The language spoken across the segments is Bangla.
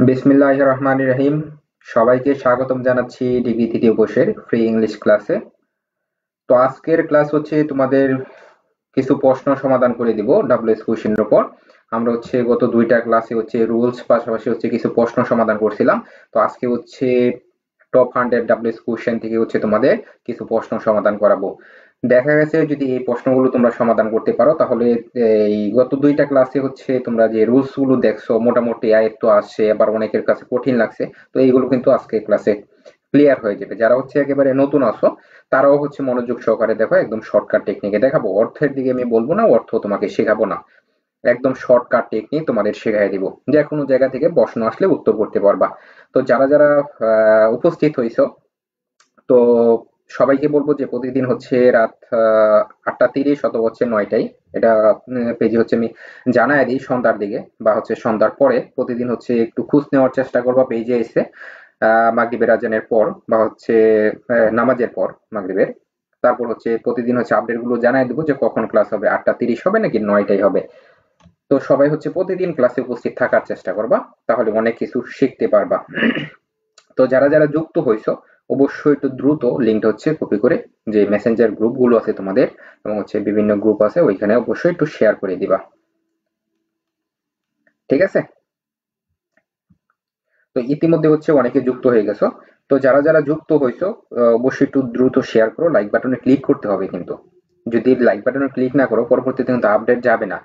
বিসমিল্লাহির রহমানির রহিম। সবাইকে স্বাগতম জানাচ্ছি ডিগ্রি তৃতীয় বর্ষের ফ্রি ইংলিশ ক্লাসে। তো আজকের ক্লাস হচ্ছে তোমাদের কিছু প্রশ্ন সমাধান করে দিব ডাব্লিউএস কোশ্চেনের উপর। আমরা হচ্ছে গত দুইটা ক্লাসে হচ্ছে রুলস পাশাপাশি হচ্ছে কিছু প্রশ্ন সমাধান করছিলাম। তো আজকে হচ্ছে টপ 100 ডাব্লিউএস কোশ্চেন থেকে হচ্ছে তোমাদের কিছু প্রশ্ন সমাধান করাবো। দেখা গেছে যদি এই প্রশ্নগুলো তোমরা সমাধান করতে পারো তাহলে এই গত দুইটা ক্লাসে হচ্ছে তোমরা যে রুলস গুলো দেখছো মোটামুটি আয়ত্ত আসছে, আবার অনেকের কাছে কঠিন লাগছে। তো এইগুলো কিন্তু আজকে ক্লাসে ক্লিয়ার হয়ে যাবে। যারা হচ্ছে একেবারে নতুন আসো তারাও হচ্ছে মনোযোগ সহকারে দেখো, একদম শর্টকাট টেকনিকে দেখাবো। অর্থের দিকে আমি বলবো না, অর্থ তোমাকে শেখাবো না, একদম শর্টকাট টেকনিক তোমাদের শেখাই দিব, যে কোনো জায়গা থেকে প্রশ্ন আসলে উত্তর করতে পারবা। তো যারা যারা উপস্থিত হইছো, তো সবাইকে বলবো যে প্রতিদিন হচ্ছে রাত 8:30 অথবা হচ্ছে 9টায়, এটা পেজে হচ্ছে আমি জানাই দিই সন্ধ্যার দিকে বা হচ্ছে সন্ধ্যার পরে প্রতিদিন হচ্ছে একটু খোঁজ নেওয়ার চেষ্টা করবা পেজে এসে, মাগরিবের আজানের পর বা হচ্ছে নামাজের পর মাগরিবের। তারপর হচ্ছে প্রতিদিন হচ্ছে আপডেট গুলো জানাই দেবো যে কখন ক্লাস হবে, 8:30 হবে নাকি 9টায় হবে। তো সবাই হচ্ছে প্রতিদিন ক্লাসে উপস্থিত থাকার চেষ্টা করবা, তাহলে অনেক কিছু শিখতে পারবা। তো যারা যারা যুক্ত হইছো অবশ্যই একটু দ্রুত লিঙ্কটা হচ্ছে কপি করে যে মেসেঞ্জার গ্রুপ গুলো আছে তোমাদের এবং হচ্ছে বিভিন্ন গ্রুপ আছে ওইখানে অবশ্যই একটু শেয়ার করে দিবা, ঠিক আছে? তো ইতিমধ্যে হচ্ছে অনেকে যুক্ত হয়ে গেছো। তো যারা যারা যুক্ত হইছো অবশ্যই একটু দ্রুত শেয়ার করো, লাইক বাটনে ক্লিক করতে হবে কিন্তু। যদি লাইক বাটনে ক্লিক না করো পরবর্তীতে কিন্তু আপডেট যাবে না।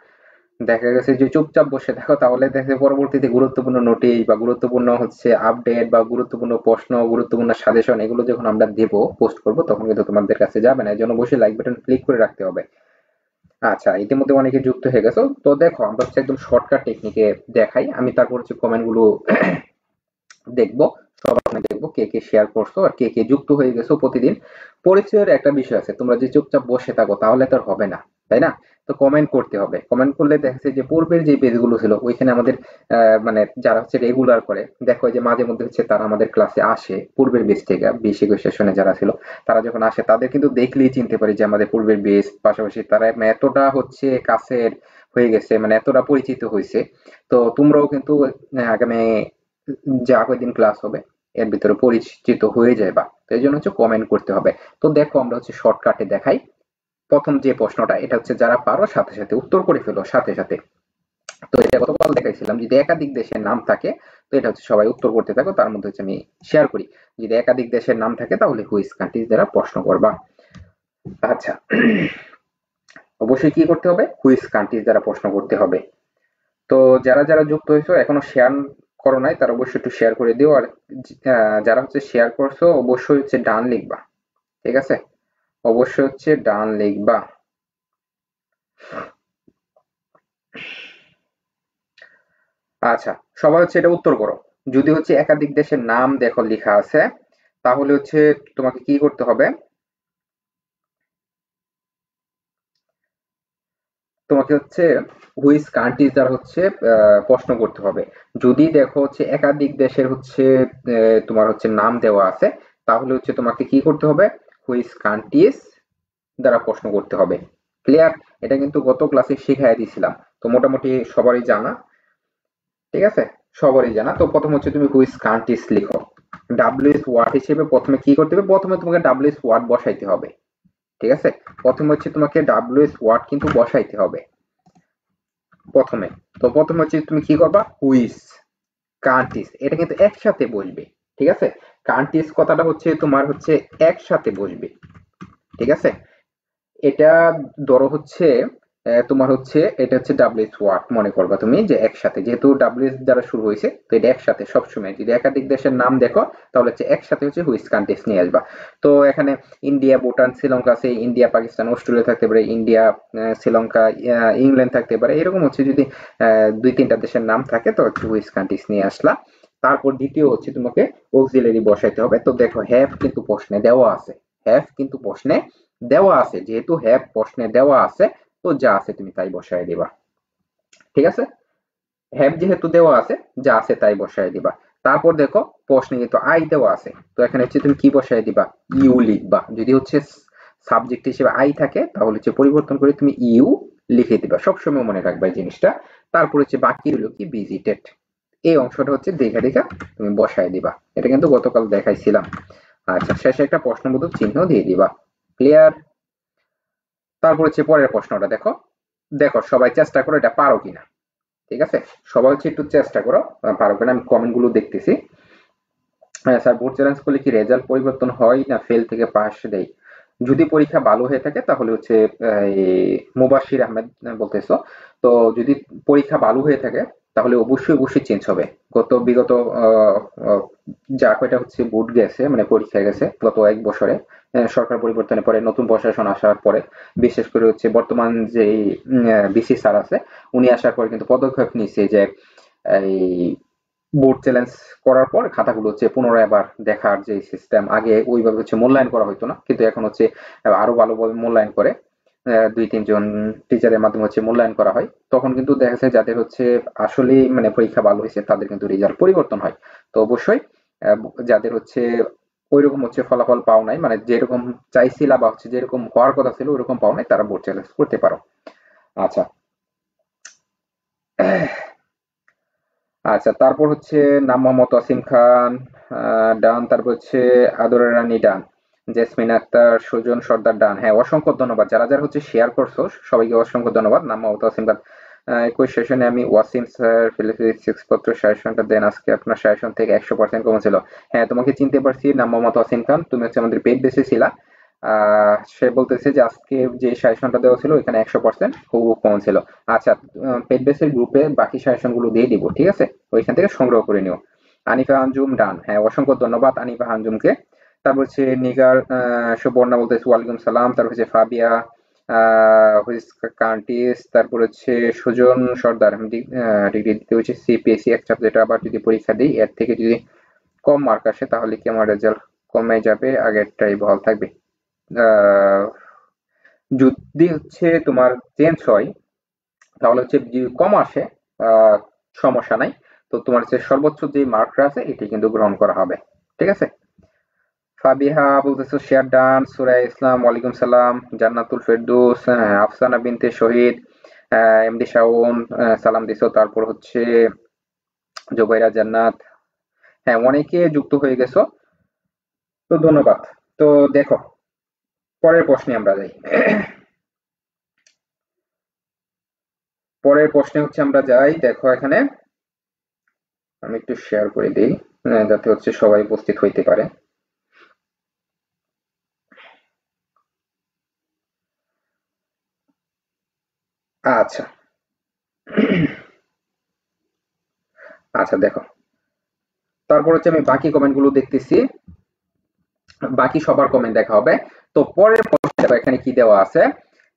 দেখা গেছে যে চুপচাপ বসে থাকো, তাহলে দেখে পরবর্তীতে গুরুত্বপূর্ণ নোটিশ বা গুরুত্বপূর্ণ হচ্ছে আপডেট বা গুরুত্বপূর্ণ প্রশ্ন, গুরুত্বপূর্ণ সাজেশন এগুলো যখন আমরা দেব, পোস্ট করব, তখন কিন্তু তোমাদের কাছে যাবে না। এর জন্য অবশ্যই লাইক বাটন ক্লিক করে রাখতে হবে। আচ্ছা, ইতিমধ্যে অনেকে যুক্ত হয়ে গেছো। তো দেখো আমরা হচ্ছে একদম শর্টকাট টেকনিকে দেখাই, আমি তারপর হচ্ছে কমেন্ট গুলো দেখবো, সবার দেখবো কে কে শেয়ার করছো আর কে কে যুক্ত হয়ে গেছো প্রতিদিন। পরিচয়ের একটা বিষয় আছে, তোমরা যে চুপচাপ বসে থাকো তাহলে তো আর হবে না, তাই না? তো কমেন্ট করতে হবে। কমেন্ট করলে দেখা যাচ্ছে যে পূর্বের যে পেজগুলো ছিল ওইখানে আমাদের মানে যারা হচ্ছে রেগুলার করে, দেখো যে মাঝে মধ্যে হচ্ছে তারা আমাদের ক্লাসে আসে পূর্বের বেস থেকে, 20-21 সেশনে যারা ছিল তারা যখন আসে তাদের কিন্তু দেখলেই চিনতে পারি যে আমাদের পূর্বের বেস, পাশাপাশি তারা এতটা হচ্ছে কাছের হয়ে গেছে, মানে এতটা পরিচিত হয়েছে। তো তোমরাও কিন্তু আগামী যা কয়দিন ক্লাস হবে এর ভিতরে পরিচিত হয়ে যাবা। তো এই জন্য হচ্ছে কমেন্ট করতে হবে। তো দেখো আমরা হচ্ছে শর্টকাটে দেখাই। প্রথম যে প্রশ্নটা এটা হচ্ছে যারা পারো সাথে সাথে উত্তর করে ফেলো সাথে সাথে। তো এটা গতকাল দেখাইছিলাম, যদি একাধিক দেশের নাম থাকে তো এটা হচ্ছে সবাই উত্তর করতে থাকো, তার মধ্যে হচ্ছে আমি শেয়ার করি। যদি একাধিক দেশের নাম থাকে তাহলে হুইচ কান্ট্রিজ দ্বারা প্রশ্ন করবা। আচ্ছা, অবশ্যই কি করতে হবে, হুইচ কান্ট্রিজ দ্বারা প্রশ্ন করতে হবে। তো যারা যারা যুক্ত হয়েছো এখনো শেয়ার করো নাই তারা অবশ্যই একটু শেয়ার করে দিও। আর যারা হচ্ছে শেয়ার করছো অবশ্যই হচ্ছে ডান লিখবা, ঠিক আছে? অবশ্যই হচ্ছে ডান লিখবা। আচ্ছা, সবাই হচ্ছে এটা উত্তর করো। যদি হচ্ছে একাধিক দেশের নাম দেখো লেখা আছে তাহলে হচ্ছে তোমাকে কি করতে হবে, তোমাকে হচ্ছে হুইচ কান্ট্রিজ দ্বারা হচ্ছে প্রশ্ন করতে হবে। যদি দেখো হচ্ছে একাধিক দেশের হচ্ছে তোমার হচ্ছে নাম দেওয়া আছে তাহলে হচ্ছে তোমাকে কি করতে হবে, হুইচ কান্ট্রিজ দ্বারা প্রশ্ন করতে হবে। ক্লিয়ার? এটা কিন্তু গত ক্লাসে শিখাই দিয়েছিলাম, তো মোটামুটি সবারই জানা, ঠিক আছে? সবারই জানা। তো প্রথম হচ্ছে তুমি হুইচ কান্ট্রিজ লিখো। ডাব্লিউএস ওয়ার্ড হিসেবে প্রথমে কি করতে হবে, প্রথমে তোমাকে ডাব্লিউএস ওয়ার্ড বসাইতে হবে, ঠিক আছে? প্রথমে হচ্ছে তোমাকে ডাব্লিউএস ওয়ার্ড কিন্তু বসাইতে হবে প্রথমে। তো প্রথমে হচ্ছে তুমি কি করবা, হুইচ কান্ট্রিজ, এটা কিন্তু একসাথে বসবে, ঠিক আছে? কান্ট্রিজ কথাটা হচ্ছে তোমার হচ্ছে একসাথে বসবে, ঠিক আছে? এটা ধরো হচ্ছে তোমার হচ্ছে এটা হচ্ছে ডাব্লিউএস ওয়ার্ড মনে করবা তুমি, যে একসাথে, যেহেতু ডাব্লিউএস দ্বারা শুরু হয়েছে তো এটা একসাথে সবসময়। যদি একাধিক দেশের নাম দেখো তাহলে হচ্ছে একসাথে হচ্ছে হুইচ কান্ট্রিজ নিয়ে আসবা। তো এখানে ইন্ডিয়া, ভুটান, শ্রীলঙ্কা আছে, ইন্ডিয়া, পাকিস্তান, অস্ট্রেলিয়া থাকতে পারে, ইন্ডিয়া, শ্রীলঙ্কা, ইংল্যান্ড থাকতে পারে, এরকম হচ্ছে যদি 2-3টা দেশের নাম থাকে তো হচ্ছে হুইচ কান্ট্রিজ নিয়ে আসলা। তারপর দ্বিতীয় হচ্ছে তোমাকে অক্সিলারি বসাইতে হবে। তো দেখো হ্যাভ কিন্তু প্রশ্নে দেওয়া আছে, হ্যাভ কিন্তু প্রশ্নে দেওয়া আছে, যেহেতু হ্যাভ প্রশ্নে দেওয়া আছে তো যা আছে তুমি তাই বসায় দিবা, ঠিক আছে? হ্যাভ যেহেতু দেওয়া আছে, যা আছে তাই বসায় দিবা। তারপর দেখো প্রশ্নে যেহেতু আই দেওয়া আছে তো এখানে হচ্ছে তুমি কি বসায় দিবা, ইউ লিখবা। যদি হচ্ছে সাবজেক্ট হিসেবে আই থাকে তাহলে হচ্ছে পরিবর্তন করে তুমি ইউ লিখে দিবা, সবসময় মনে রাখবা এই জিনিসটা। তারপর হচ্ছে বাকি হলো কি ভিজিটেড, এই অংশটা হচ্ছে দেখে দেখে তুমি বসায় দিবা। এটা কিন্তু গতকাল দেখাইছিলাম। আচ্ছা, শেষে একটা প্রশ্নবোধক চিহ্ন দিয়ে দিবা। ক্লিয়ার? তারপর হচ্ছে পরের প্রশ্নটা দেখো। দেখো সবাই চেষ্টা করো এটা পারো কিনা। ঠিক আছে, সবাই হচ্ছে একটু চেষ্টা করো পারো কিনা। আমি কমেন্ট গুলো দেখতেছি। হ্যাঁ স্যার, বোর্ড চ্যালেঞ্জ করলে কি রেজাল্ট পরিবর্তন হয় না ফেল থেকে পাস দেয়? যদি পরীক্ষা ভালো হয়ে থাকে তাহলে হচ্ছে মুবাশির আহমেদ বলতেছো। তো যদি পরীক্ষা ভালো হয়ে থাকে তাহলে অবশ্যই অবশ্যই চেঞ্জ হবে। বিগত আহ, আহ, যা কয়টা হচ্ছে বোর্ড গেছে মানে পরীক্ষা গেছে গত এক বছরে, সরকার পরিবর্তনের পরে নতুন প্রশাসন আসার পরে, বিশেষ করে হচ্ছে বর্তমান যে বিসি স্যার আছে উনি আসার পরে কিন্তু পদক্ষেপ নিচ্ছে যে এই বোর্ড চ্যালেঞ্জ করার পর খাতাগুলো হচ্ছে পুনরায় আবার দেখার যে সিস্টেম, আগে ওইভাবে হচ্ছে মূল্যায়ন করা হতো না, কিন্তু এখন হচ্ছে আরো ভালোভাবে মূল্যায়ন করে। দুই তিনজন টিচারের মাধ্যমে হচ্ছে মূল্যায়ন করা হয়, তখন কিন্তু দেখা যায় যাদের হচ্ছে আসলে মানে পরীক্ষা ভালো হয়েছে তাদের কিন্তু রেজাল্ট পরিবর্তন হয়। তো অবশ্যই আহ, যাদের হচ্ছে ওইরকম হচ্ছে ফলাফল পাও নাই, মানে যেরকম চাইছিলা বা হচ্ছে যেরকম হওয়ার কথা ছিল ওরকম পাও নাই, তারা বোর্ড চ্যালেঞ্জ করতে পারো। আচ্ছা। আচ্ছা, তারপর হচ্ছে নাম মোহাম্মদ ওয়াসিম খান, ডান। তারপর হচ্ছে আদরের রানী ডান, জেসমিন আক্তার, সুজন সর্দার ডান। হ্যাঁ, অসংখ্য ধন্যবাদ যারা যারা হচ্ছে শেয়ার করছো, সবাইকে অসংখ্য ধন্যবাদ। নাম মোহাম্মদ ওয়াসিম খান। একই সেশনে আমি ওয়াসিম স্যার ফিলিপিক্স সিক্স পত্র সাজেশনটা দেন, আজকে আপনার সাজেশন থেকে 100% কমন ছিল। হ্যাঁ, তোমাকে চিনতে পারছি। নাম মোহাম্মদ ওয়াসিম খান, তুমি হচ্ছে আমাদের পেইড বেসে ছিলা। সে বলতেছে যে আজকে যে সাজেশনটা দেওয়া ছিল ওইখানে 100% খুব কমন ছিল। আচ্ছা, পেড বেসের গ্রুপে বাকি সাজেশন গুলো দিয়ে দিব, ঠিক আছে? ওইখান থেকে সংগ্রহ করে নিও। আনিফা আঞ্জুম ডান, হ্যাঁ অসংখ্য ধন্যবাদ আনিফা আঞ্জুমকে। তারপর হচ্ছে নিগার সুবর্ণা বলতেছে ওয়ালাইকুম সালাম। তারপর হচ্ছে ফাবিয়া কান্টিস। তারপর হচ্ছে সুজন সর্দার, ডিগ্রি দিতে হচ্ছে সিপিএসসি এক সাবজেক্ট, আবার যদি পরীক্ষা দিই এর থেকে যদি কম মার্ক আসে তাহলে কি আমার রেজাল্ট কমে যাবে, আগেরটাই বহাল থাকবে? আহ, যদি হচ্ছে তোমার চেঞ্জ হয় তাহলে হচ্ছে যদি কম আসে, আহ, সমস্যা নাই। তো তোমার হচ্ছে সর্বোচ্চ যে মার্কটা আছে এটি কিন্তু গ্রহণ করা হবে। ঠিক আছে? ফাবিহা বলতেছো শেয়ার ডান। সুরাই ইসলাম ওয়ালাইকুম সালাম। জান্নাতুল ফেরদৌস, আফসানা বিনতে শহীদ, এমডি শাওন, সালাম দিছো। তারপর হচ্ছে জোবাইরা জান্নাত। হ্যাঁ, অনেকে যুক্ত হয়ে গেছো, তো ধন্যবাদ। তো দেখো, পরের প্রশ্নে আমরা যাই। পরের প্রশ্নে হচ্ছে আমরা যাই, দেখো এখানে আমি একটু শেয়ার করে দিই যাতে হচ্ছে সবাই উপস্থিত হইতে পারে। আচ্ছা। আচ্ছা দেখো, তারপর হচ্ছে আমি বাকি কমেন্ট গুলো দেখতেছি, বাকি সবার কমেন্ট দেখা হবে। তো পরের প্রশ্নে দেখো এখানে কি দেওয়া আছে।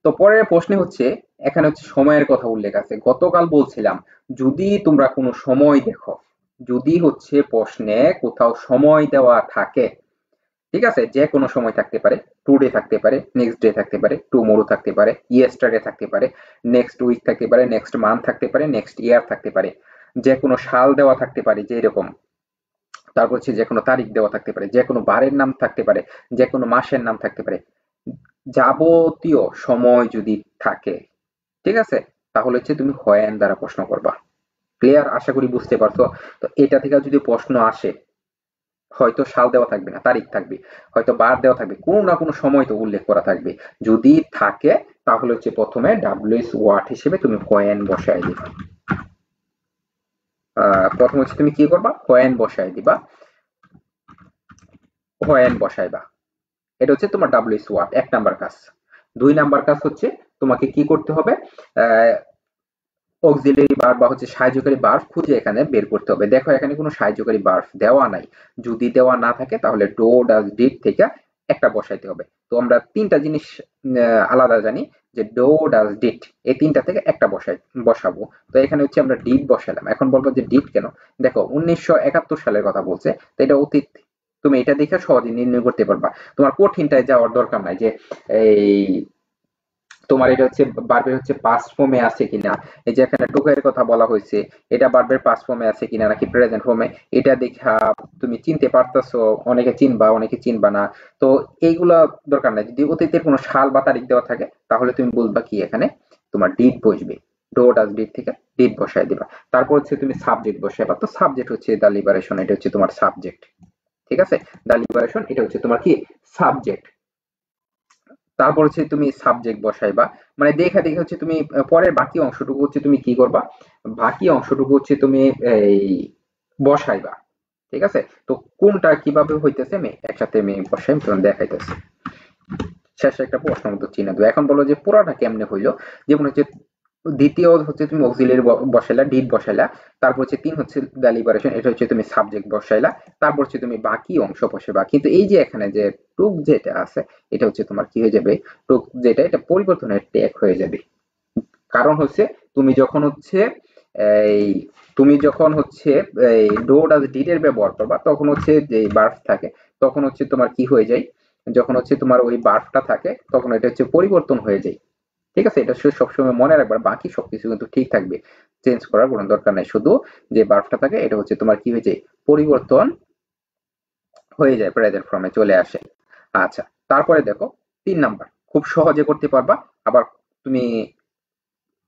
তো পরের প্রশ্নে হচ্ছে এখানে হচ্ছে সময়ের কথা উল্লেখ আছে। গতকাল বলছিলাম যদি তোমরা কোনো সময় দেখো, যদি হচ্ছে প্রশ্নে কোথাও সময় দেওয়া থাকে, ঠিক আছে, যে কোনো সময় থাকতে পারে, টুডে থাকতে পারে, নেক্সট ডে থাকতে পারে, টুমোরো থাকতে পারে, ইয়েস্টারডে থাকতে পারে, নেক্সট উইক থাকতে পারে, নেক্সট মান্থ থাকতে পারে, নেক্সট ইয়ার থাকতে পারে, যে কোনো সাল দেওয়া থাকতে পারে যে এরকম, তারপর হচ্ছে যে কোনো তারিখ দেওয়া থাকতে পারে, যে কোনো বারের নাম থাকতে পারে, যে কোনো মাসের নাম থাকতে পারে, যাবতীয় সময় যদি থাকে, ঠিক আছে, তাহলে হচ্ছে তুমি হোয়েন দ্বারা প্রশ্ন করবা। ক্লিয়ার? আশা করি বুঝতে পারছো। তো এটা থেকে যদি প্রশ্ন আসে, হয়তো সাল দেওয়া থাকবে না, তারিখ থাকবে, হয়তো বার দেওয়া থাকবে, কোনো না কোনো সময় তো উল্লেখ করা থাকবে। যদি থাকে তাহলে হচ্ছে প্রথমে ডাব্লিউএস ওয়ার্ড হিসেবে তুমি হোয়েন বসায় দিবা। প্রথম হচ্ছে তুমি কি করবা, হোয়েন বসায় দিবা, হোয়েন বসাইবা। এটা হচ্ছে তোমার ডাব্লিউএস ওয়ার্ড, এক নাম্বার কাজ। দুই নাম্বার কাজ হচ্ছে তোমাকে কি করতে হবে, অক্সিলারি ভার্ব বা হচ্ছে সাহায্যকারী ভার্ব খুঁজে এখানে বের করতে হবে। দেখো এখানে কোনো সাহায্যকারী ভার্ব দেওয়া নাই, যদি দেওয়া না থাকে তাহলে ডো ডাজ ডিড থেকে একটা বসাইতে হবে। তো আমরা তিনটা জিনিস আলাদা জানি, যে ডো ডাজ ডিড, এই তিনটা থেকে একটা বসাবো। তো এখানে হচ্ছে আমরা ডিড বসালাম। এখন বলবো যে ডিড কেন, দেখো 1971 সালের কথা বলছে, তো এটা অতীত, তুমি এটা দেখে সহজে নির্ণয় করতে পারবা। তোমার কঠিনটায় যাওয়ার দরকার নাই যে এই তোমার এটা হচ্ছে বার্বের হচ্ছে পাস্ট ফর্মে আছে কিনা, এই যে এখানে টোকের কথা বলা হয়েছে, এটা বার্বের পাস্ট ফর্মে আছে কিনা নাকি প্রেজেন্ট ফর্মে, এটা দেখা তুমি চিনতে পারতেছো। অনেকে চিনবা, অনেকে চিনবা না। তো এইগুলা দরকার নাই। যদি অতীতের কোনো সাল বা তারিখ দেওয়া থাকে তাহলে তুমি বলবা কি এখানে তোমার ডিড বসবে। ডো ডাজ ডিড থেকে ডিড বসায় দিবা। তারপর হচ্ছে তুমি সাবজেক্ট বসাইবা। তো সাবজেক্ট হচ্ছে দ্য লিবারেশন, এটা হচ্ছে তোমার সাবজেক্ট। ঠিক আছে, দ্য লিবারেশন এটা হচ্ছে তোমার কি সাবজেক্ট। তারপর হচ্ছে তুমি সাবজেক্ট বসাইবা, মানে দেখা দেখে হচ্ছে তুমি পরের বাকি অংশটুকু হচ্ছে তুমি কি করবা, বাকি অংশটুকু হচ্ছে তুমি এই বসাইবা। ঠিক আছে, তো কোনটা কিভাবে হইতেছে আমি একসাথে আমি বসাই তোমার দেখাইতেছি। শেষে একটা প্রশ্নবোধক চিহ্ন দেবো। এখন বলো যে পুরাটা কেমনে হইলো। যেমন হচ্ছে দ্বিতীয় হচ্ছে তুমি অক্সিলিয়ারি বসাইলা, ডিড বসাইলা। তারপর হচ্ছে 3 হচ্ছে ডেলিবারেশন, এটা হচ্ছে তুমি সাবজেক্ট বসাইলা। তারপর হচ্ছে তুমি বাকি অংশ বসাইবা। কিন্তু এই যে এখানে যে টুক যেটা আছে, এটা হচ্ছে তোমার কি হয়ে যাবে, টুক যেটা এটা পরিবর্তনের ট্যাগ হয়ে যাবে। কারণ হচ্ছে তুমি যখন হচ্ছে এই তুমি যখন হচ্ছে এই ডো ডাজ ডিড এর ব্যবহার করবা, তখন হচ্ছে যে বার্ব থাকে, তখন হচ্ছে তোমার কি হয়ে যায়, যখন হচ্ছে তোমার ওই বার্বটা থাকে তখন এটা হচ্ছে পরিবর্তন হয়ে যায়। ঠিক আছে, এটা সবসময় মনে রাখবা, বাকি সবকিছু কিন্তু ঠিক থাকবে, চেঞ্জ করার কোনো দরকার নাই, শুধু যে বার্বটা থাকে এটা হচ্ছে তোমার কি হয়ে যায়, পরিবর্তন হয়ে যায়, প্রেজেন্ট ফর্মে চলে আসে। আচ্ছা, তারপরে দেখো 3 নাম্বার, খুব সহজে করতে পারবা, আবার তুমি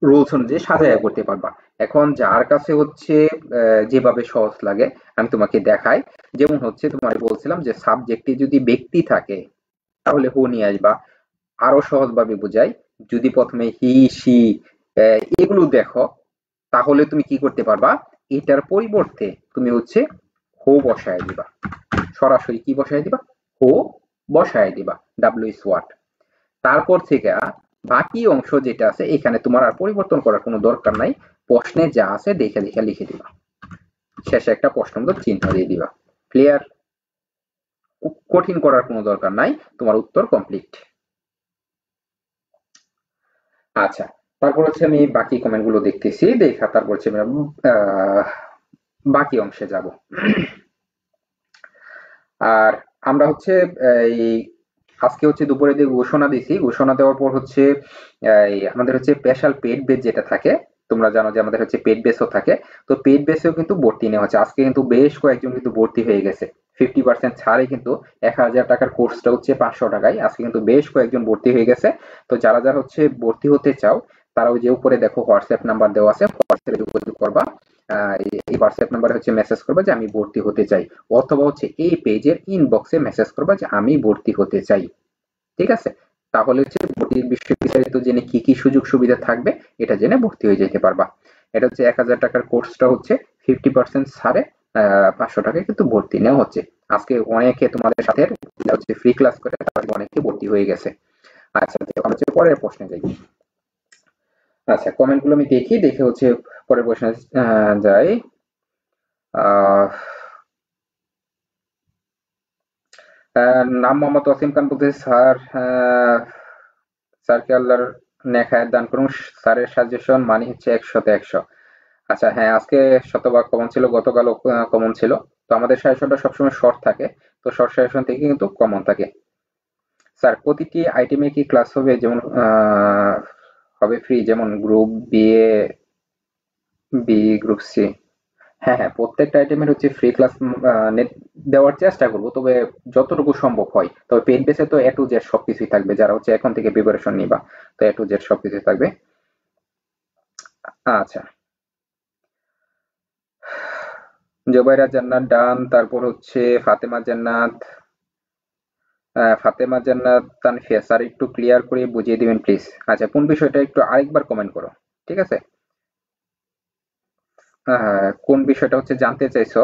রুলস অনুযায়ী সাজায়া করতে পারবা। এখন যার কাছে হচ্ছে যেভাবে সহজ লাগে আমি তোমাকে দেখাই। যেমন হচ্ছে তোমার বলছিলাম যে সাবজেক্টে যদি ব্যক্তি থাকে তাহলে হু নিয়ে আসবা। আরো সহজভাবে বুঝাই, যদি প্রথমে হি সি এগুলো দেখো, তাহলে তুমি কি করতে পারবা, এটার পরিবর্তে তুমি হচ্ছে হো বসায় দিবা, সরাসরি কি বসায় দিবা, হো বসায় দিবা, ডাব্লিউ ইস ওয়াট। তারপর থেকে বাকি অংশ যেটা আছে এখানে তোমার আর পরিবর্তন করার কোনো দরকার নাই, প্রশ্নে যা আছে দেখে দেখে লিখে দিবা, শেষে একটা প্রশ্নবোধক চিহ্ন দিয়ে দিবা। ক্লিয়ার? কঠিন করার কোনো দরকার নাই, তোমার উত্তর কমপ্লিট। আচ্ছা, তারপর হচ্ছে আমি বাকি কমেন্ট গুলো দেখতেছি, দেখা তারপর হচ্ছে আমি বাকি অংশে যাব। আর আমরা হচ্ছে এই আজকে হচ্ছে দুপুরে দিয়ে ঘোষণা দিছি, ঘোষণা দেওয়ার পর হচ্ছে এই আমাদের হচ্ছে স্পেশাল পেড বেচ যেটা থাকে, তোমরা জানো যে আমাদের হচ্ছে পেড বেসও থাকে। তো পেড বেসেও কিন্তু ভর্তি নেওয়া হচ্ছে, আজকে কিন্তু বেশ কয়েকজন কিন্তু ভর্তি হয়ে গেছে 50% ছাড়ে, কিন্তু 1000 টাকার কোর্সটা হচ্ছে 500 টাকায়, আজকে কিন্তু বেশ কয়েকজন ভর্তি হয়ে গেছে। তো যারা যারা হচ্ছে ভর্তি হতে চাও তারা ওই যে উপরে দেখো হোয়াটসঅ্যাপ নাম্বার দেওয়া আছে, হোয়াটসঅ্যাপে যোগাযোগ করবা। এই হোয়াটসঅ্যাপ নাম্বারে হচ্ছে মেসেজ করবা যে আমি ভর্তি হতে চাই, অথবা হচ্ছে এই পেজের ইনবক্সে মেসেজ করবা যে আমি ভর্তি হতে চাই। ঠিক আছে, তাহলে হচ্ছে ভর্তির বিষয়ে বিস্তারিত জেনে কি কি সুযোগ সুবিধা থাকবে এটা জেনে ভর্তি হয়ে যেতে পারবা। এটা হচ্ছে 1000 টাকার কোর্সটা হচ্ছে 50% ছাড়ে 500 টাকায় কিন্তু ভর্তি নেওয়া হচ্ছে। আজকে অনেকে তোমাদের সাথে হচ্ছে ফ্রি ক্লাস করে তাদের অনেকে ভর্তি হয়ে গেছে। আচ্ছা, আমরা হচ্ছে পরের প্রশ্নে যাই। আচ্ছা, কমেন্ট গুলো আমি দেখি, দেখে হচ্ছে পরের প্রশ্নে যাই। আহ নাম মোহাম্মদ ওয়াসিম খান বলতেছে, স্যার স্যারকে আল্লাহর নেক হায়াত দান করুন, স্যারের সাজেশন মানি হচ্ছে 100-তে 100। আচ্ছা হ্যাঁ, আজকে শতভাগ কমন ছিল, গতকালও কমন ছিল। তো আমাদের সাজেশনটা সবসময় শর্ট থাকে, তো শর্ট সাজেশন থেকে কিন্তু কমন থাকে। স্যার প্রতিটি আইটেমে কি ক্লাস হবে, যেমন হবে ফ্রি, যেমন group B A, B group C? হ্যাঁ হ্যাঁ, প্রত্যেকটা আইটেমের হচ্ছে ফ্রি ক্লাস নেট দেওয়ার চেষ্টা করব, তবে যতটুকু সম্ভব হয়। তবে পেইড বেসে তো এ টু জেড সবকিছুই থাকবে, যারা হচ্ছে এখন থেকে প্রিপারেশন নিবা, তো এ টু জেড সবকিছুই থাকবে। আচ্ছা, জোবাইরা জান্নাত ডান, তারপর হচ্ছে ফাতেমা জান্নাত, ফাতেমা জান্নাত তানফিয়া, স্যার একটু ক্লিয়ার করে বুঝিয়ে দিবেন প্লিজ। আচ্ছা, কোন বিষয়টা একটু আরেকবার কমেন্ট করো। ঠিক আছে, কোন বিষয়টা হচ্ছে জানতে চাইছো,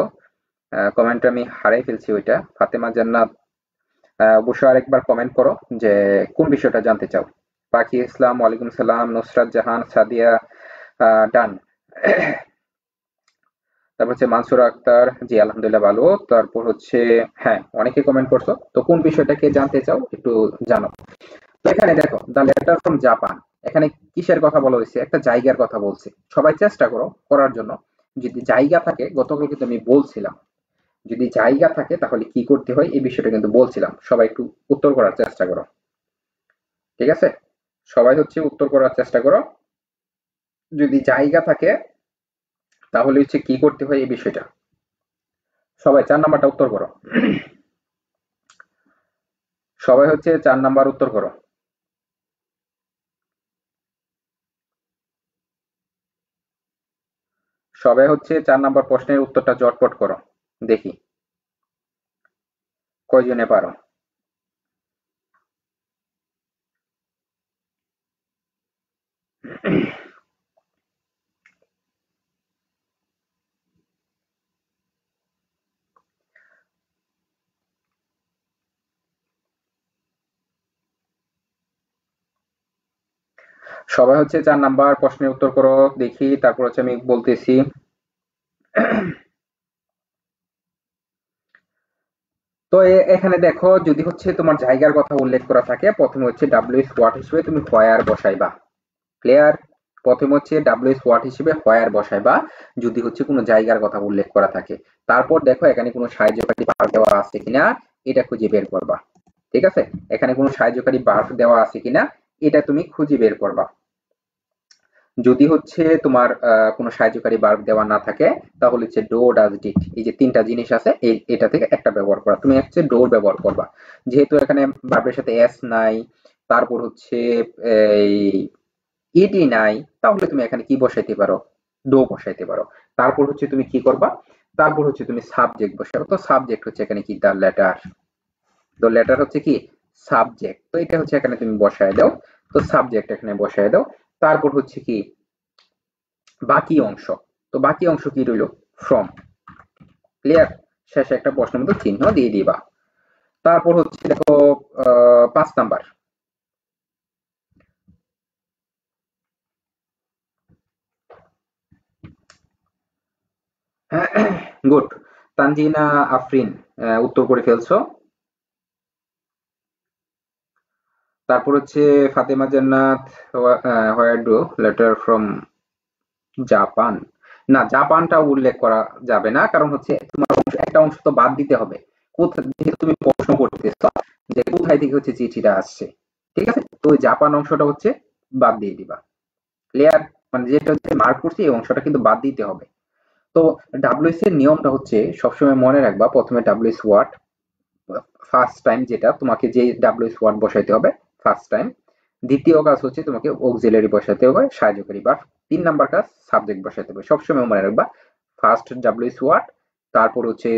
কমেন্ট আমি হারাই ফেলছি ওইটা। ফাতেমা জান্নাত, অবশ্যই আরেকবার কমেন্ট করো যে কোন বিষয়টা জানতে চাও। পাখি ইসলাম, ওয়ালাইকুম সালাম, নুসরাত জাহান, সাদিয়া ডান। তারপর হচ্ছে মানসুর আক্তার, জি আলহামদুলিল্লাহ ভালো। তারপর হচ্ছে হ্যাঁ, অনেকে কমেন্ট করছো, তো কোন বিষয়টাকে জানতে চাও একটু জানো। তো এখানে দেখো, দ্য লেটার ফ্রম জাপান, এখানে কিসের কথা বলা হয়েছে, একটা জায়গার কথা বলছে। সবাই চেষ্টা করো করার জন্য, যদি জায়গা থাকে, গতকাল কিন্তু আমি বলছিলাম যদি জায়গা থাকে তাহলে কি করতে হয়, এই বিষয়টা কিন্তু বলছিলাম, সবাই একটু উত্তর করার চেষ্টা করো। ঠিক আছে, সবাই হচ্ছে উত্তর করার চেষ্টা করো, যদি জায়গা থাকে তাহলে হচ্ছে কি করতে হয় এই বিষয়টা। সবাই 4 নাম্বারটা উত্তর করো, সবাই হচ্ছে 4 নাম্বার উত্তর করো। সবাই হচ্ছে 4 নাম্বার প্রশ্নের উত্তরটা জটপট করো, দেখি কয়জনে পারো। সবাই হচ্ছে 4 নাম্বার প্রশ্নের উত্তর করো, দেখি তারপর হচ্ছে আমি বলতেছি। তো এখানে দেখো, যদি হচ্ছে তোমার জায়গার কথা উল্লেখ করা থাকে, প্রথমে হচ্ছে ডাব্লিউএস ওয়াট হিসেবে তুমি হোয়ার বসাইবা। ক্লিয়ার? প্রথমে হচ্ছে ডাব্লিউএস ওয়াট হিসেবে হোয়ার বসাইবা যদি হচ্ছে কোনো জায়গার কথা উল্লেখ করা থাকে। তারপর দেখো এখানে কোনো সাহায্যকারী ভার্ব দেওয়া আছে কিনা এটা খুঁজে বের করবা। ঠিক আছে? এখানে কোনো সাহায্যকারী ভার্ব দেওয়া আছে কিনা এটা তুমি খুঁজে বের করবা। যদি হচ্ছে তোমার কোনো সাহায্যকারী ভার্ব দেওয়া না থাকে তাহলে হচ্ছে ডো, ডাজ, ডিড, এই যে তিনটা জিনিস আছে এটা থেকে একটা ব্যবহার করা। তুমি হচ্ছে ডো ব্যবহার করবা, যেহেতু এখানে ভার্বের সাথে এস নাই, তারপর হচ্ছে এই ইডি নাই, তাহলে তুমি এখানে কি বসাইতে পারো? ডো বসাইতে পারো। তারপর হচ্ছে তুমি কি করবা? তারপর হচ্ছে তুমি সাবজেক্ট বসাবো। তো সাবজেক্ট হচ্ছে এখানে কি? The letter. তো লেটার হচ্ছে কি? সাবজেক্ট। তো এটা হচ্ছে এখানে তুমি বসায় দাও। তো সাবজেক্ট এখানে বসায় দাও। তারপর হচ্ছে কি? বাকি অংশ। তো বাকি অংশ কি রইল? ফ্রম। ক্লিয়ার? শেষে একটা প্রশ্নের মতো চিহ্ন দিয়ে দিবা। তারপর হচ্ছে দেখো 5 নাম্বার। গুড। তানজিনা আফরিন উত্তর করে ফেলছো। তারপর হচ্ছে ফাতেমা জান্নাত, where do letter from Japan. না, জাপানটা উল্লেখ করা যাবে না, কারণ হচ্ছে তোমার একটা অংশ তো বাদ দিতে হবে। কোথায়, যেহেতু তুমি প্রশ্ন করতেছো যে কোথায় থেকে হচ্ছে চিঠিটা আসছে, ঠিক আছে, তো ওই জাপান অংশটা হচ্ছে বাদ দিয়ে দিবা। ক্লিয়ার? মানে যেটা হচ্ছে মার্ক করছি এই অংশটা কিন্তু বাদ দিতে হবে। তো ডাব্লিউএস এর নিয়মটা হচ্ছে সবসময় মনে রাখবা, প্রথমে ডাব্লিউএস ওয়ার্ড ফার্স্ট টাইম, যেটা তোমাকে যে ডাব্লিউএস ওয়ার্ড বসাইতে হবে ফার্স্ট টাইম। দ্বিতীয় কাজ হচ্ছে তোমাকে অক্সিলারি বসাতে হবে, সাহায্যকারী ভার্ব। 3 নাম্বার কাজ সাবজেক্ট বসাতে হবে। সবসময় মনে রাখবা ফার্স্ট ডাব্লিউএস ওয়ার্ড, তারপর হচ্ছে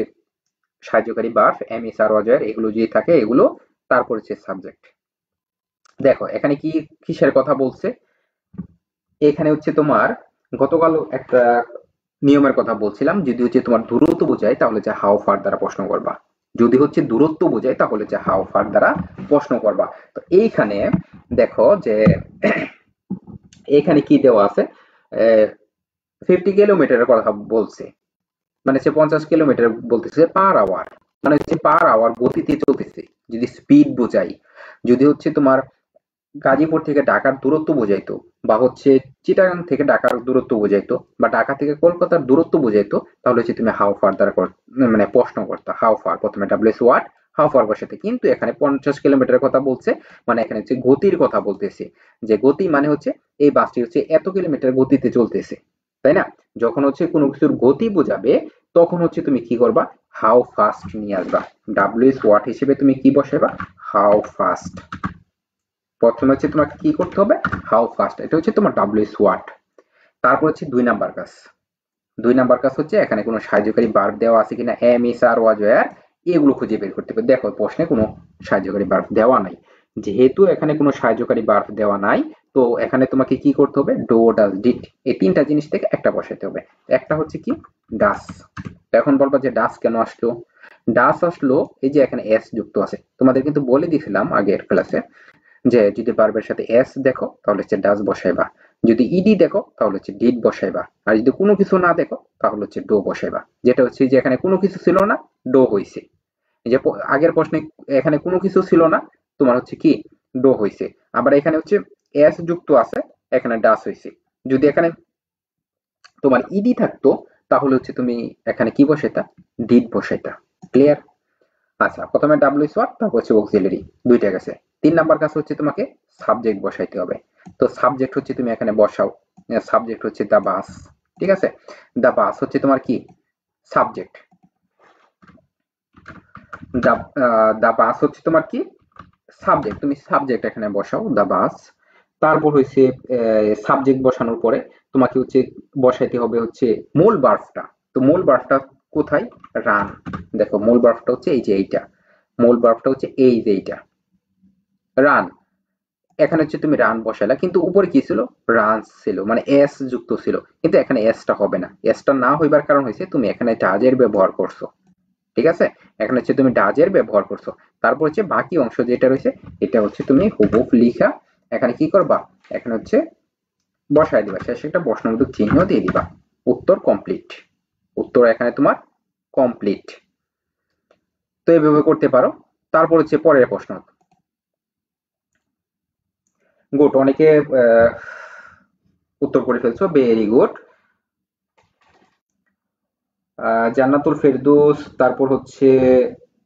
সাহায্যকারী ভার্ব, এম এস আর ওয়াজার এগুলো যদি থাকে এগুলো, তারপর হচ্ছে সাবজেক্ট। দেখো এখানে কি কিসের কথা বলছে? এখানে হচ্ছে তোমার গতকাল একটা নিয়মের কথা বলছিলাম, যদি হচ্ছে তোমার দূরত্ব বোঝায় তাহলে হচ্ছে হাউ ফার দ্বারা প্রশ্ন করবা। যদি হচ্ছে দূরত্ব বোঝায় তাহলে হচ্ছে হাউ ফার দ্বারা প্রশ্ন করবা। তো এইখানে দেখো যে এখানে কি দেওয়া আছে? 50 কিলোমিটারের কথা বলছে, মানে হচ্ছে 50 কিলোমিটার বলতেছে পার আওয়ার, মানে হচ্ছে পার আওয়ার গতিতে চলতেছে। যদি স্পিড বোঝাই, যদি হচ্ছে তোমার গাজীপুর থেকে ঢাকার দূরত্ব বোঝাইতো, বা হচ্ছে চিটাগাং থেকে ঢাকার দূরত্ব বোঝাইতো, বা ঢাকা থেকে কলকাতার দূরত্ব বোঝাইতো, তাহলে হচ্ছে তুমি হাউ ফার দ্বারা মানে প্রশ্ন করতো। হাউ ফার প্রথমে ডাব্লিউএস ওয়ার্ড হাউ ফার বসাতে। কিন্তু এখানে 50 কিলোমিটারের কথা বলছে, মানে এখানে হচ্ছে গতির কথা বলতেছে, যে গতি মানে হচ্ছে এই বাসটি হচ্ছে এত কিলোমিটার গতিতে চলতেছে, তাই না? যখন হচ্ছে কোনো কিছুর গতি বোঝাবে তখন হচ্ছে তুমি কি করবা? হাউ ফাস্ট নিয়ে আসবা। ডাব্লিউএস ওয়ার্ড হিসেবে তুমি কি বসাবা? How fast. প্রথমে হচ্ছে তোমাকে কি করতে হবে? হাউ ফাস্ট, এটা হচ্ছে তোমার ডাব্লিউএস ওয়ার্ড। তারপর হচ্ছে 2 নাম্বার কাজ। 2 নাম্বার কাজ হচ্ছে এখানে কোনো সাহায্যকারী ভার্ব দেওয়া আছে কিনা, am is are was were এগুলো খুঁজে বের করতে হবে। দেখো প্রশ্নে কোনো সাহায্যকারী ভার্ব দেওয়া নাই, যেহেতু এখানে কোনো সাহায্যকারী ভার্ব দেওয়া নাই, তো এখানে তোমাকে কি করতে হবে? ডো, ডাজ, ডিড, এই তিনটা জিনিস থেকে একটা বসাতে হবে। একটা হচ্ছে কি? ডাস। এখন বলবা যে ডাস কেন আসলো? ডাস আসলো এই যে এখানে এস যুক্ত আছে। তোমাদের কিন্তু বলে দিয়েছিলাম আগের ক্লাসে যে যদি ভার্বের সাথে এস দেখো তাহলে হচ্ছে ডাজ বসাইবা, যদি ইডি দেখো তাহলে হচ্ছে ডিড বসাইবা, আর যদি কোনো কিছু না দেখো তাহলে হচ্ছে ডো বসাইবা। যেটা হচ্ছে যে এখানে কোনো কিছু ছিল না, ডো হইছে। এই যে আগের প্রশ্নে এখানে কোনো কিছু ছিল না, তোমার হচ্ছে কি? ডো হইছে। আবার এখানে হচ্ছে এস যুক্ত আছে, এখানে ডাস হইছে। যদি এখানে তোমার ইডি থাকতো তাহলে হচ্ছে তুমি এখানে কি বসাইতা? ডিড বসাইতা। ক্লিয়ার? আচ্ছা, প্রথমে ডাব্লিউএস ওয়ার্ড, তারপর হচ্ছে অক্সিলারি, দুইটা গেছে। 3 নাম্বার কাজ হচ্ছে তোমাকে সাবজেক্ট বসাইতে হবে। তো সাবজেক্ট হচ্ছে তুমি এখানে বসাও। সাবজেক্ট হচ্ছে দা বাস। ঠিক আছে? দা বাস হচ্ছে তোমার কি? সাবজেক্ট। দা দা বাস হচ্ছে তোমার কি? সাবজেক্ট। তুমি সাবজেক্ট এখানে বসাও, দা বাস। তারপর হচ্ছে সাবজেক্ট বসানোর পরে তোমাকে হচ্ছে বসাইতে হবে হচ্ছে মূল ভার্বটা। তো মূল ভার্বটা কোথায়? রান। দেখো মূল ভার্বটা হচ্ছে এই যে এইটা, মূল ভার্বটা হচ্ছে এই যে এইটা, রান। এখানে হচ্ছে তুমি রান বসাইলা, কিন্তু উপরে কি ছিল? রানস ছিল, মানে এস যুক্ত ছিল, কিন্তু এখানে এসটা হবে না। এসটা না হইবার কারণ হয়েছে তুমি এখানে ডাজের ব্যবহার করছো। ঠিক আছে, এখানে হচ্ছে তুমি ডাজের ব্যবহার করছো। তারপর হচ্ছে বাকি অংশ যেটা রয়েছে এটা হচ্ছে তুমি হুবহুব লিখা এখানে কি করবা? এখানে হচ্ছে বসায় দিবা, শেষে একটা প্রশ্নবোধক চিহ্ন দিয়ে দিবা। উত্তর কমপ্লিট। উত্তর এখানে তোমার কমপ্লিট। তো এইভাবে করতে পারো। তারপর হচ্ছে পরের প্রশ্ন। গুড, অনেকে উত্তর করে ফেলছো, ভেরি গুড। জান্নাতুল ফেরদৌস, তারপর হচ্ছে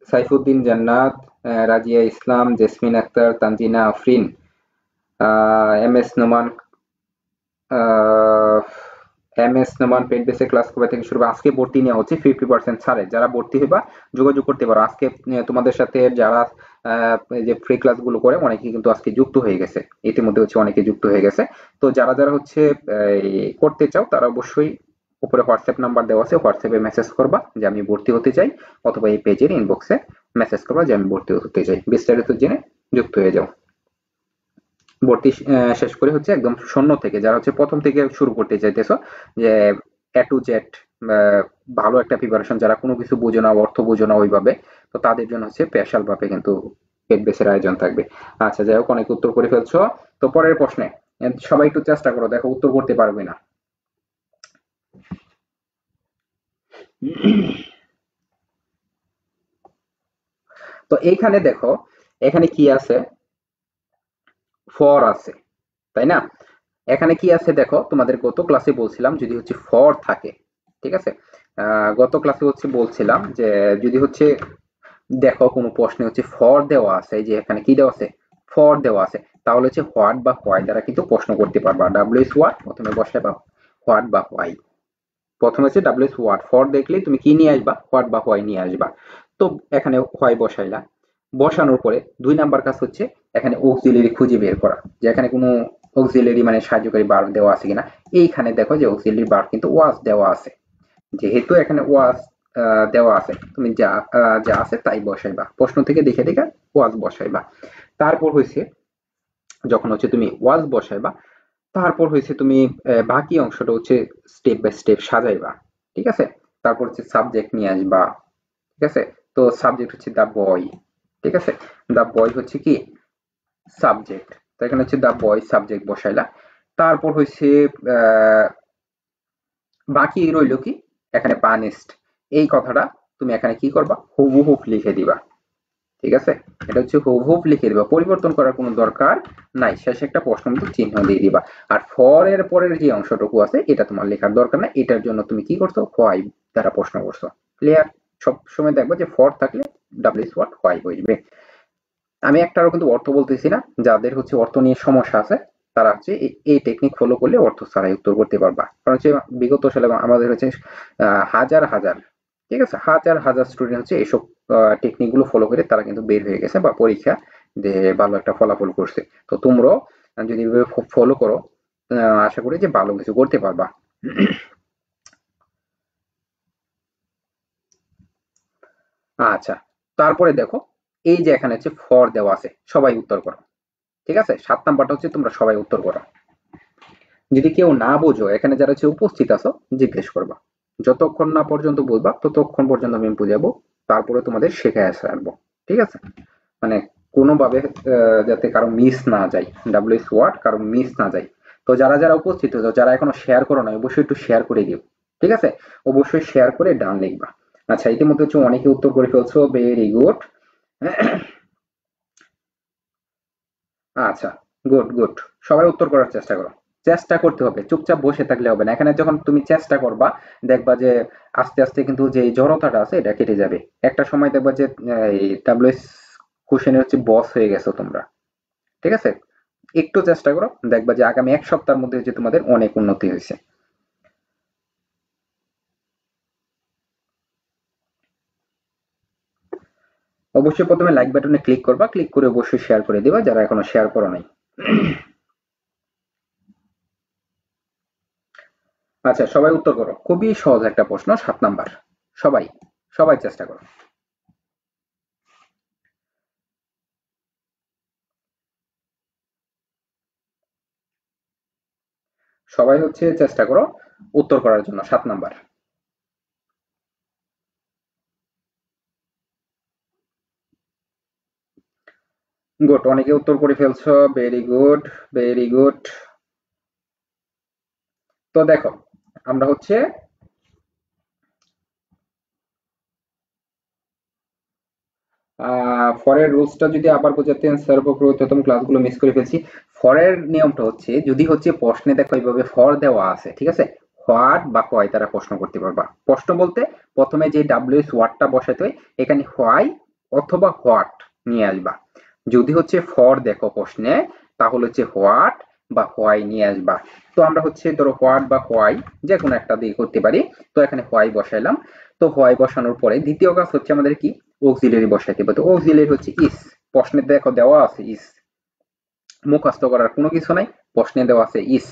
Saifuddin Jannat, Razia Islam, Jesmin Akter, Tanjina Afrin, M S Noman, M S Noman paid বেসে ক্লাস কবে থেকে শুরু হবে? আজকে ভর্তি নেওয়া হচ্ছে 50% ছাড়ে। যারা ভর্তি হইবা যোগাযোগ করতে পারো। আজকে তোমাদের সাথে যারা এই যে ফ্রি ক্লাস গুলো করে অনেকে কিন্তু আজকে যুক্ত হয়ে গেছে, ইতিমধ্যে হচ্ছে অনেকে যুক্ত হয়ে গেছে। তো যারা যারা হচ্ছে করতে চাও তারা অবশ্যই উপরে হোয়াটসঅ্যাপ নাম্বার দেওয়া আছে, হোয়াটসঅ্যাপে মেসেজ করবা যে আমি ভর্তি হতে চাই, অথবা এই পেজের ইনবক্সে মেসেজ করবা যে আমি ভর্তি হতে চাই, বিস্তারিত জেনে যুক্ত হয়ে যাও। ভর্তি শেষ করে হচ্ছে একদম শূন্য থেকে যারা হচ্ছে প্রথম থেকে শুরু করতে চাইতেছো, যে এ টু জেড ভালো একটা প্রিপারেশন, যারা কোনো কিছু বোঝো না, অর্থ বোঝো না ওইভাবে, তো তাদের জন্য হচ্ছে স্পেশাল ভাবে কিন্তু পেড বেসের আয়োজন থাকবে। আচ্ছা, যাই হোক, অনেক উত্তর করে ফেলছো। তো পরের প্রশ্নে সবাই একটু চেষ্টা করো, দেখো উত্তর করতে পারবে না। তো এইখানে দেখো, এখানে কি আছে? ফর আছে, তাই না? এখানে কি আছে দেখো, তোমাদের গত ক্লাসে বলছিলাম যদি হচ্ছে ফর থাকে, ঠিক আছে, গত ক্লাসে হচ্ছে বলছিলাম যে যদি হচ্ছে দেখো কোনো প্রশ্নে হচ্ছে ফর দেওয়া আছে, এই যে এখানে কি দেওয়া আছে? ফর দেওয়া আছে, তাহলে হচ্ছে হোয়াট বা হোয়াই দ্বারা কিন্তু প্রশ্ন করতে পারবা। ডাব্লিউ এস ওয়াট প্রথমে বসাবা, হোয়াট বা হোয়াই। প্রথমে হচ্ছে ডাব্লিউ এস ওয়াট, ফর দেখলেই তুমি কি নিয়ে আসবা? হোয়াট বা হোয়াই নিয়ে আসবা। তো এখানে হোয়াই বসাইলা, বসানোর পরে ২ নাম্বার কাজ হচ্ছে এখানে অক্সিলিয়ারি খুঁজে বের করা, যে এখানে কোনো অক্সিলিয়ারি মানে সাহায্যকারী ভার্ব দেওয়া আছে কিনা। এইখানে দেখো যে অক্সিলিয়ারি ভার্ব কিন্তু ওয়াজ দেওয়া আছে। যেহেতু এখানে ওয়াজ দেওয়া আছে, তুমি যা যা আছে তাই বসাইবা, প্রশ্ন থেকে দেখে দেখে ওয়াজ বসাইবা। তারপর হইছে যখন হচ্ছে তুমি ওয়াজ বসাইবা, তারপর হইছে তুমি বাকি অংশটা হচ্ছে স্টেপ বাই স্টেপ সাজাইবা। ঠিক আছে? তারপর হচ্ছে সাবজেক্ট নিয়ে আসবা। ঠিক আছে? তো সাবজেক্ট হচ্ছে দ্য বয়। ঠিক আছে? দ্য বয় হচ্ছে কি? সাবজেক্ট। তো এখানে হচ্ছে দ্য বয় সাবজেক্ট বসাইলা। তারপর হইছে আহ, বাকি রইল কি? এখানে পানিশড, এই কথাটা তুমি এখানে কি করবা? হুবহুব লিখে দিবা। ঠিক আছে? এটা হচ্ছে হুবহুব লিখে দিবা, পরিবর্তন করার কোনো দরকার নাই। শেষে একটা প্রশ্নবোধক চিহ্ন দিয়ে দিবা। আর ফর এর পরের যে অংশটুকু আছে এটা তোমার লেখার দরকার নাই, এটার জন্য তুমি কি করছো? হোয়াই দ্বারা প্রশ্ন করছো। ক্লিয়ার? সব সময় দেখবা যে ফর থাকলে ডাব্লিউ ওয়াট হোয়াই বসবে। আমি একটারও কিন্তু অর্থ বলতেছি না, যাদের হচ্ছে অর্থ নিয়ে সমস্যা আছে তারা হচ্ছে এই টেকনিক ফলো করলে অর্থ ছাড়াই উত্তর করতে পারবা। কারণ হচ্ছে বিগত সালে আমাদের হচ্ছে হাজার হাজার, ঠিক আছে, হাজার হাজার স্টুডেন্ট হচ্ছে এইসব টেকনিক গুলো ফলো করে তারা কিন্তু বের হয়ে গেছে বা পরীক্ষা দিয়ে ভালো একটা ফলাফল করছে। তো তোমরাও যদি ফলো করো, আশা করি যে ভালো কিছু করতে পারবা। আচ্ছা, তারপরে দেখো এই যে এখানে হচ্ছে ফর দেওয়া আছে, সবাই উত্তর করো। ঠিক আছে, 7 নাম্বারটা হচ্ছে তোমরা সবাই উত্তর করো। যদি কেউ না বোঝো, এখানে যারা হচ্ছে উপস্থিত আছো জিজ্ঞেস করবা। যতক্ষণ না পর্যন্ত বলবা ততক্ষণ পর্যন্ত আমি বুঝাবো, তারপরে তোমাদের শেখায় আসবো। ঠিক আছে? মানে কোনোভাবে যাতে কারো মিস না যায়, ডাব্লিউ এস ওয়ার্ড কারো মিস না যায়। তো যারা যারা উপস্থিত হতো, যারা এখনো শেয়ার করো না, অবশ্যই একটু শেয়ার করে দিও। ঠিক আছে? অবশ্যই শেয়ার করে ডান লিখবা। আচ্ছা, ইতিমধ্যে হচ্ছে অনেকে উত্তর করে ফেলছো, ভেরি গুড। আচ্ছা, গুড গুড। সবাই উত্তর করার চেষ্টা করো। চেষ্টা করতে হবে, চুপচাপ বসে থাকলে হবে না। এখানে যখন তুমি চেষ্টা করবা দেখবা যে আস্তে আস্তে কিন্তু যে জড়তাটা আছে এটা কেটে যাবে। একটা সময় দেখবা যে এই ডাব্লিউএস কোশ্চেনের হচ্ছে বস হয়ে গেছো তোমরা। ঠিক আছে? একটু চেষ্টা করো, দেখবা যে আগামী 1 সপ্তাহের মধ্যে হচ্ছে তোমাদের অনেক উন্নতি হয়েছে। অবশ্যই প্রথমে লাইক বাটনে ক্লিক করবা, ক্লিক করে অবশ্যই শেয়ার করে দিবা যারা এখনো শেয়ার করো নাই। আচ্ছা, সবাই উত্তর করো। খুবই সহজ একটা প্রশ্ন, 7 নাম্বার। সবাই সবাই চেষ্টা করো। সবাই হচ্ছে চেষ্টা করো উত্তর করার জন্য, 7 নাম্বার। গুড, অনেকে উত্তর করে ফেলছো। Very good, very good. তো দেখো, আমরা হচ্ছে ফরের রুলসটা যদি আবার বোঝাতেন স্যার, উপকৃত হতাম। ক্লাসগুলো মিস করে ফেলছি। ফরের নিয়মটা হচ্ছে, যদি হচ্ছে প্রশ্নে দেখো এইভাবে ফর দেওয়া আছে, ঠিক আছে, হোয়াট বা হোয়াই তারা প্রশ্ন করতে পারবা। প্রশ্ন বলতে প্রথমে যে ডাব্লিউএস ওয়ার্ডটা বসাতে হয়, এখানে হোয়াই অথবা হোয়াট নিয়ে আসবা। যদি হচ্ছে ফর দেখো প্রশ্নে, তাহলে হচ্ছে হোয়াট বা হোয়াই নিয়ে আসবা। তো আমরা হচ্ছে ধরো হোয়াট বা হোয়াই যে কোনো একটা দিয়ে করতে পারি। তো এখানে হোয়াই বসাইলাম। তো হোয়াই বসানোর পরে দ্বিতীয় কাজ হচ্ছে আমাদের কি, অক্সিলারি বসাইতে হবে। তো অক্সিলারি হচ্ছে ইস। প্রশ্নে দেখো দেওয়া আছে ইস, মুখস্থ করার কোনো কিছু নাই, প্রশ্নে দেওয়া আছে ইস।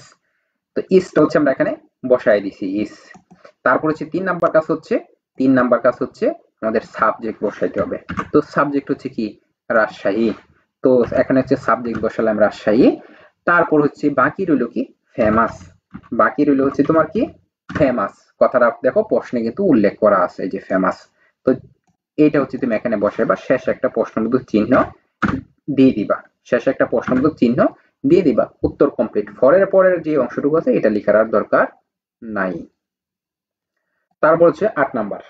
তো ইসটা হচ্ছে আমরা এখানে বসাই দিছি ইস। তারপর হচ্ছে 3 নাম্বার কাজ হচ্ছে, 3 নাম্বার কাজ হচ্ছে আমাদের সাবজেক্ট বসাইতে হবে। তো সাবজেক্ট হচ্ছে কি, রাজশাহী। তো এখানে হচ্ছে সাবজেক্ট বসালাম রাজশাহী। তারপর হচ্ছে বাকি রইল কি, ফেমাস। বাকি রইল হচ্ছে তোমার কি, ফেমাস। কথাটা দেখো প্রশ্নে কিন্তু উল্লেখ করা আছে যে ফেমাস। তো এইটা হচ্ছে তুমি এখানে বসাইবা, শেষে একটা প্রশ্নবোধক চিহ্ন দিয়ে দিবা। শেষে একটা প্রশ্নবোধক চিহ্ন দিয়ে দিবা। উত্তর কমপ্লিট। ফরের পরের যে অংশটুকু আছে এটা লেখার আর দরকার নাই। তারপর হচ্ছে 8 নাম্বার।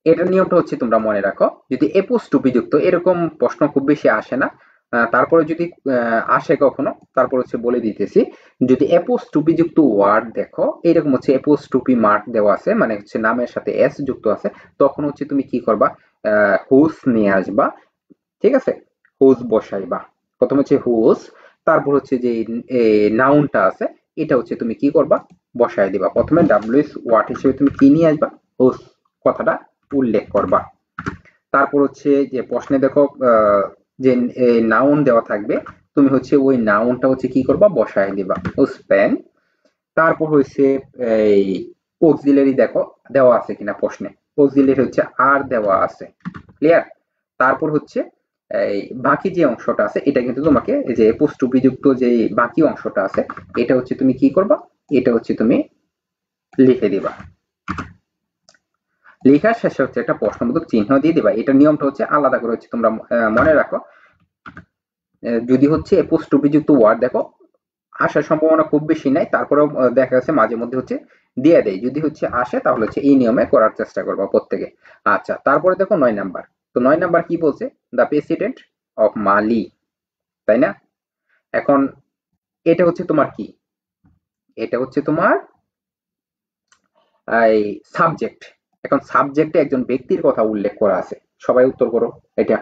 এটার নিয়মটা হচ্ছে তোমরা মনে রাখো, যদি এপোস্ট্রোফি যুক্ত এরকম প্রশ্ন খুব বেশি আসে না। তারপরে যদি আসে কখনো, তারপর হচ্ছে বলে দিতেছি। যদি এপোস্ট্রোফি যুক্ত ওয়ার্ড দেখো, এরকম হচ্ছে এপোস্ট্রোফি মার্ক দেওয়া আছে, মানে হচ্ছে নামের সাথে এস যুক্ত আছে, তখন হচ্ছে তুমি কি করবা, হুস নিয়ে আসবা। ঠিক আছে, হুজ বসাইবা। প্রথম হচ্ছে হুজ, তারপর হচ্ছে যে নাউনটা আছে, এটা হচ্ছে তুমি কি করবা, বসাই দিবা। প্রথমে ডাব্লিউএস ওয়ার্ড হিসেবে তুমি কি নিয়ে আসবা, হুজ কথাটা উল্লেখ করবা। তারপর হচ্ছে যে প্রশ্নে দেখো যে নাউন দেওয়া থাকবে, তুমি হচ্ছে ওই নাউনটা হচ্ছে কি করবা, বসায় দিবা, হুজ পেন। তারপর হচ্ছে এই অক্সিলারি দেখো দেওয়া আছে কিনা প্রশ্নে, অক্সিলারি হচ্ছে আর দেওয়া আছে। ক্লিয়ার? তারপর হচ্ছে এই বাকি যে অংশটা আছে, এটা কিন্তু তোমাকে এই যে এপোস্ট্রোফি যুক্ত যে বাকি অংশটা আছে, এটা হচ্ছে তুমি কি করবা, এটা হচ্ছে তুমি লিখে দিবা। লেখার শেষে হচ্ছে একটা প্রশ্নবোধক চিহ্ন দিয়ে দিবা। এটার নিয়মটা হচ্ছে আলাদা করে হচ্ছে তোমরা মনে রাখো। যদি হচ্ছে এপোস্ট্রোফি যুক্ত ওয়ার্ড দেখো আসার সম্ভাবনা খুব বেশি নাই, তারপরেও দেখা যাচ্ছে মাঝে মধ্যে হচ্ছে দিয়ে দেয়। যদি হচ্ছে আসে তাহলে হচ্ছে এই নিয়মে করার চেষ্টা করবা প্রত্যেকে। আচ্ছা, তারপরে দেখো 9 নাম্বার। তো 9 নাম্বার কি বলছে, দ্য প্রেসিডেন্ট অফ মালি, তাই না? এখন এটা হচ্ছে তোমার কি, এটা হচ্ছে তোমার এই সাবজেক্ট। এখন সাবজেক্টে একজন ব্যক্তির কথা উল্লেখ করা আছে। সবাই উত্তর করো। এটা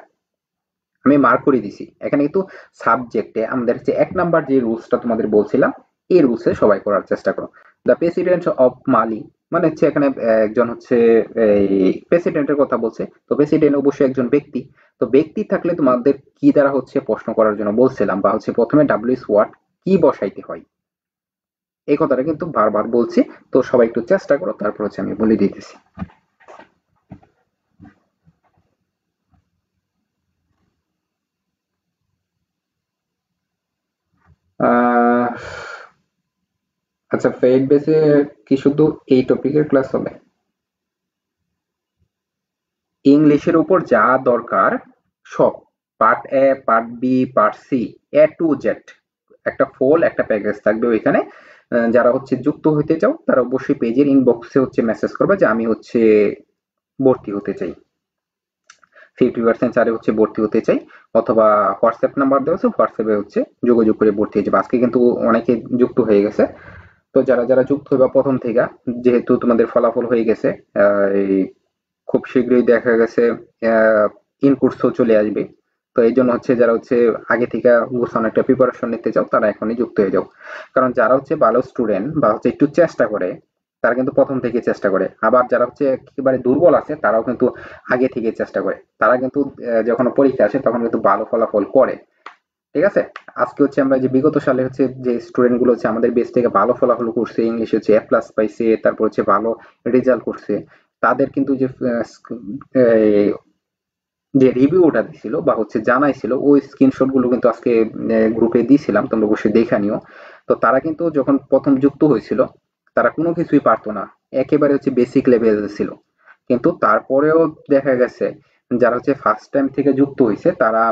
আমি মার্ক করে দিছি। এখানে কিন্তু সাবজেক্টে আমাদের যে 1 নাম্বার যে রুলসটা তোমাদের বলছিলাম, এই রুলসে সবাই করার চেষ্টা করো। দ্য প্রেসিডেন্ট অফ মালি, মানে হচ্ছে এখানে একজন হচ্ছে এই প্রেসিডেন্টের কথা বলছে। তো প্রেসিডেন্ট অবশ্যই একজন ব্যক্তি। তো ব্যক্তি থাকলে তোমাদের কি দ্বারা হচ্ছে প্রশ্ন করার জন্য বলছিলাম, বা হচ্ছে প্রথমে ডাব্লিউএস ওয়ার্ড কি বসাইতে হয়, এই কথাটা কিন্তু বারবার বলছি। তো সবাই একটু চেষ্টা করো, তারপর হচ্ছে আমি বলে দিতেছি। আহ আচ্ছা, ফেইড বেসে কি শুধু এই টপিকের ক্লাস হবে? ইংলিশের উপর যা দরকার সব, part A, part B, part C, A to Z, একটা ফুল একটা প্যাকেজ থাকবে ওইখানে। যারা হচ্ছে যুক্ত হইতে চাও তারা অবশ্যই পেজের ইনবক্সে হচ্ছে মেসেজ করবে যে আমি হচ্ছে ভর্তি হতে চাই, 50% ছাড়ে হচ্ছে ভর্তি হতে চাই। অথবা হোয়াটসঅ্যাপ নাম্বার দেওয়া আছে, হোয়াটসঅ্যাপে হচ্ছে যোগাযোগ করে ভর্তি হয়ে যাবে। আজকে কিন্তু অনেকে যুক্ত হয়ে গেছে। তো যারা যারা যুক্ত হইবা প্রথম থেকে, যেহেতু তোমাদের ফলাফল হয়ে গেছে, এই খুব শীঘ্রই দেখা গেছে ইনপুটসও চলে আসবে। তো এই জন্য হচ্ছে যারা হচ্ছে আগে থেকে গোছানো একটা প্রিপারেশন নিতে চাও, তারা এখনই যুক্ত হয়ে যাও। কারণ যারা হচ্ছে ভালো স্টুডেন্ট বা হচ্ছে একটু চেষ্টা করে, তারা কিন্তু প্রথম থেকে চেষ্টা করে। আবার যারা হচ্ছে একেবারে দুর্বল আছে, তারাও কিন্তু আগে থেকে চেষ্টা করে। তারা কিন্তু যখন পরীক্ষা আসে তখন কিন্তু ভালো ফলাফল করে। ঠিক আছে। আজকে হচ্ছে আমরা যে বিগত সালে হচ্ছে যে স্টুডেন্ট গুলো হচ্ছে আমাদের বেস থেকে ভালো ফলাফল করছে, ইংলিশ হচ্ছে এ প্লাস পাইছে, তারপর হচ্ছে ভালো রেজাল্ট করছে, তাদের কিন্তু যে যে রিভিউটা দিছিল বা হচ্ছে জানাইছিল ওই স্ক্রিনশট গুলো কিন্তু আজকে গ্রুপে দিয়েছিলাম, তোমরা অবশ্যই দেখে নিও। তো তারা কিন্তু যখন প্রথম যুক্ত হয়েছিল তারা কোনো কিছুই পারতো না, একেবারে হচ্ছে বেসিক লেভেল ছিল। কিন্তু তারপরেও দেখা গেছে যারা হচ্ছে ফার্স্ট টাইম থেকে যুক্ত হয়েছে তারা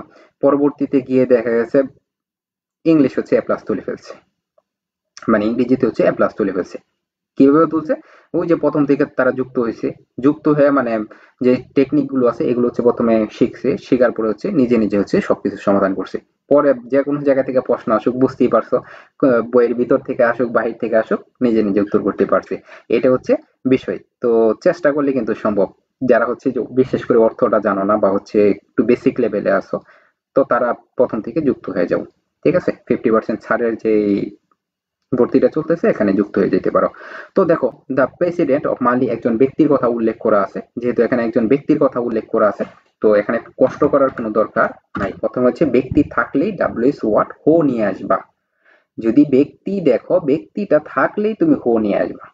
পরবর্তীতে গিয়ে দেখা গেছে ইংলিশ হচ্ছে এ প্লাস তুলে ফেলছে, মানে ইংরেজিতে হচ্ছে এ প্লাস তুলে ফেলছে। কিভাবে তুলছে? ওই যে প্রথম থেকে তারা যুক্ত হয়েছে, যুক্ত হয়ে মানে যে টেকনিক গুলো আছে এগুলো হচ্ছে প্রথমে শিখছে, শেখার পরে হচ্ছে নিজে নিজে হচ্ছে সবকিছু সমাধান করছে। পরে যে কোনো জায়গা থেকে প্রশ্ন আসুক, বুঝতেই পারছো, বইয়ের ভিতর থেকে আসুক বাহির থেকে আসুক, নিজে নিজে উত্তর করতে পারছে। এটা হচ্ছে বিষয়। তো চেষ্টা করলে কিন্তু সম্ভব। যারা হচ্ছে যে বিশেষ করে অর্থটা জানো না বা হচ্ছে একটু বেসিক লেভেলে আসো, তো তারা প্রথম থেকে যুক্ত হয়ে যাও। ঠিক আছে, 50% ছাড়ের যে ভর্তিটা চলতেছে এখানে যুক্ত হয়ে যেতে পারো। তো দেখো, দ্য প্রেসিডেন্ট অফ মালি একজন ব্যক্তির কথা উল্লেখ করা আছে, যেহেতু এখানে একজন ব্যক্তির কথা উল্লেখ করা আছে, তো এখানে কষ্ট করার কোনো দরকার নাই। প্রথমে হচ্ছে ব্যক্তি থাকলেই ডাব্লিউএস ওয়ার্ড হো নিয়ে আসবা। যদি ব্যক্তি দেখো, ব্যক্তিটা থাকলেই তুমি হো নিয়ে আসবা।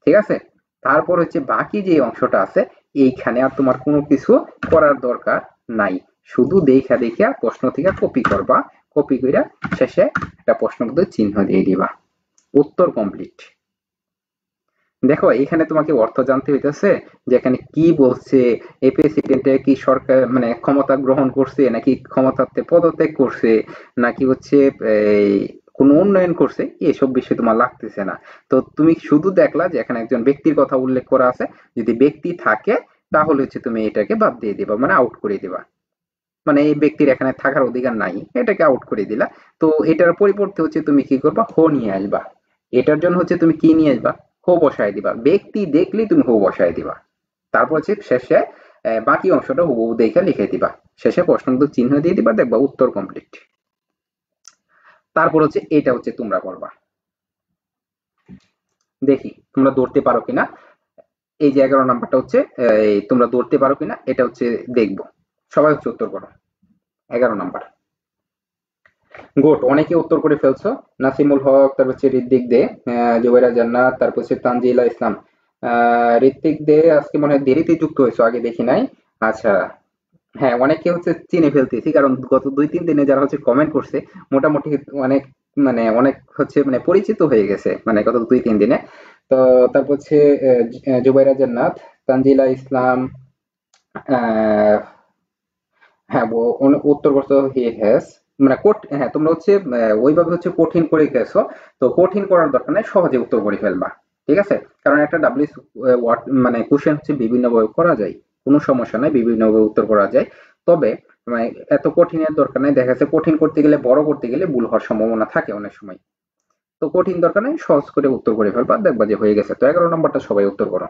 ঠিক আছে। তারপর হচ্ছে বাকি যে অংশটা আছে এইখানে আর তোমার কোনো কিছু করার দরকার নাই। শুধু দেখা দেখা প্রশ্ন থেকে কপি করবা, কপি কইরা শেষে একটা প্রশ্নের মধ্যে চিহ্ন দিয়ে দিবা। উত্তর কমপ্লিট। দেখো এখানে তোমাকে অর্থ জানতে হইতেছে যে এখানে কি বলছে, এই প্রেসিডেন্টে কি সরকার মানে ক্ষমতা গ্রহণ করছে নাকি ক্ষমতাতে পদত্যাগ করছে, নাকি হচ্ছে এই কোন উন্নয়ন করছে, এসব বিষয় তোমার লাগতেছে না। তো তুমি শুধু দেখলা যে এখানে একজন ব্যক্তির কথা উল্লেখ করা আছে, যদি ব্যক্তি থাকে তাহলে হচ্ছে তুমি এটাকে বাদ দিয়ে দিবা, মানে আউট করে দিবা। মানে এই ব্যক্তির এখানে থাকার অধিকার নাই, এটাকে আউট করে দিলা। তো এটার পরিবর্তে হচ্ছে তুমি কি করবা, হো নিয়ে আসবা। এটার জন্য হচ্ছে তুমি কি নিয়ে আসবা, হো বসায় দিবা। ব্যক্তি দেখলেই তুমি হো বসায় দিবা। তারপর হচ্ছে শেষে বাকি অংশটা হুবহু দেখে লিখে দিবা। শেষে প্রশ্নবোধক চিহ্ন দিয়ে দিবা, দেখবা উত্তর কমপ্লিট। তারপর হচ্ছে এটা হচ্ছে তোমরা করবা। দেখি তোমরা ধরতে পারো কিনা। এই যে 11 নাম্বারটা হচ্ছে তোমরা ধরতে পারো কিনা এটা হচ্ছে দেখবো। সবাই হচ্ছে উত্তর করো। 11 নাম্বার। গুড, অনেকে উত্তর করে ফেলছো। নাসিমুল হক, তারপর হচ্ছে ঋত্বিক দে, জুবাইরা জান্নাত, তারপর হচ্ছে তানজিলা ইসলাম। ঋত্বিক দে আজকে মনে হয় দেরিতে যুক্ত হয়েছে, আগে দেখি নাই। আচ্ছা, হ্যাঁ অনেকে হচ্ছে চিনে ফেলতেছি, কারণ গত 2-3 দিনে যারা হচ্ছে কমেন্ট করছে মোটামুটি অনেক, মানে অনেক হচ্ছে মানে পরিচিত হয়ে গেছে মানে গত 2-3 দিনে। তো তারপর হচ্ছে জুবাইরা জান্নাত, তানজিলা ইসলাম, আহ হ্যাঁ, উত্তর করতে হি হ্যাজ, মানে হ্যাঁ তোমরা হচ্ছে ওইভাবে হচ্ছে কঠিন করে গেছো। তো কঠিন করার দরকার নাই, সহজে উত্তর করে ফেলবা। ঠিক আছে। কারণ একটা ডাব্লিউ ওয়ার্ড মানে কোশ্চেন হচ্ছে বিভিন্ন ভাবে করা যায়, কোনো সমস্যা নাই, বিভিন্ন ভাবে উত্তর করা যায়। তবে মানে এত কঠিনের দরকার নাই, দেখা যাচ্ছে কঠিন করতে গেলে বড় করতে গেলে ভুল হওয়ার সম্ভাবনা থাকে অনেক সময়। তো কঠিন দরকার নাই, সহজ করে উত্তর করে ফেলবা, দেখবা যে হয়ে গেছে। তো 11 নম্বরটা সবাই উত্তর করো।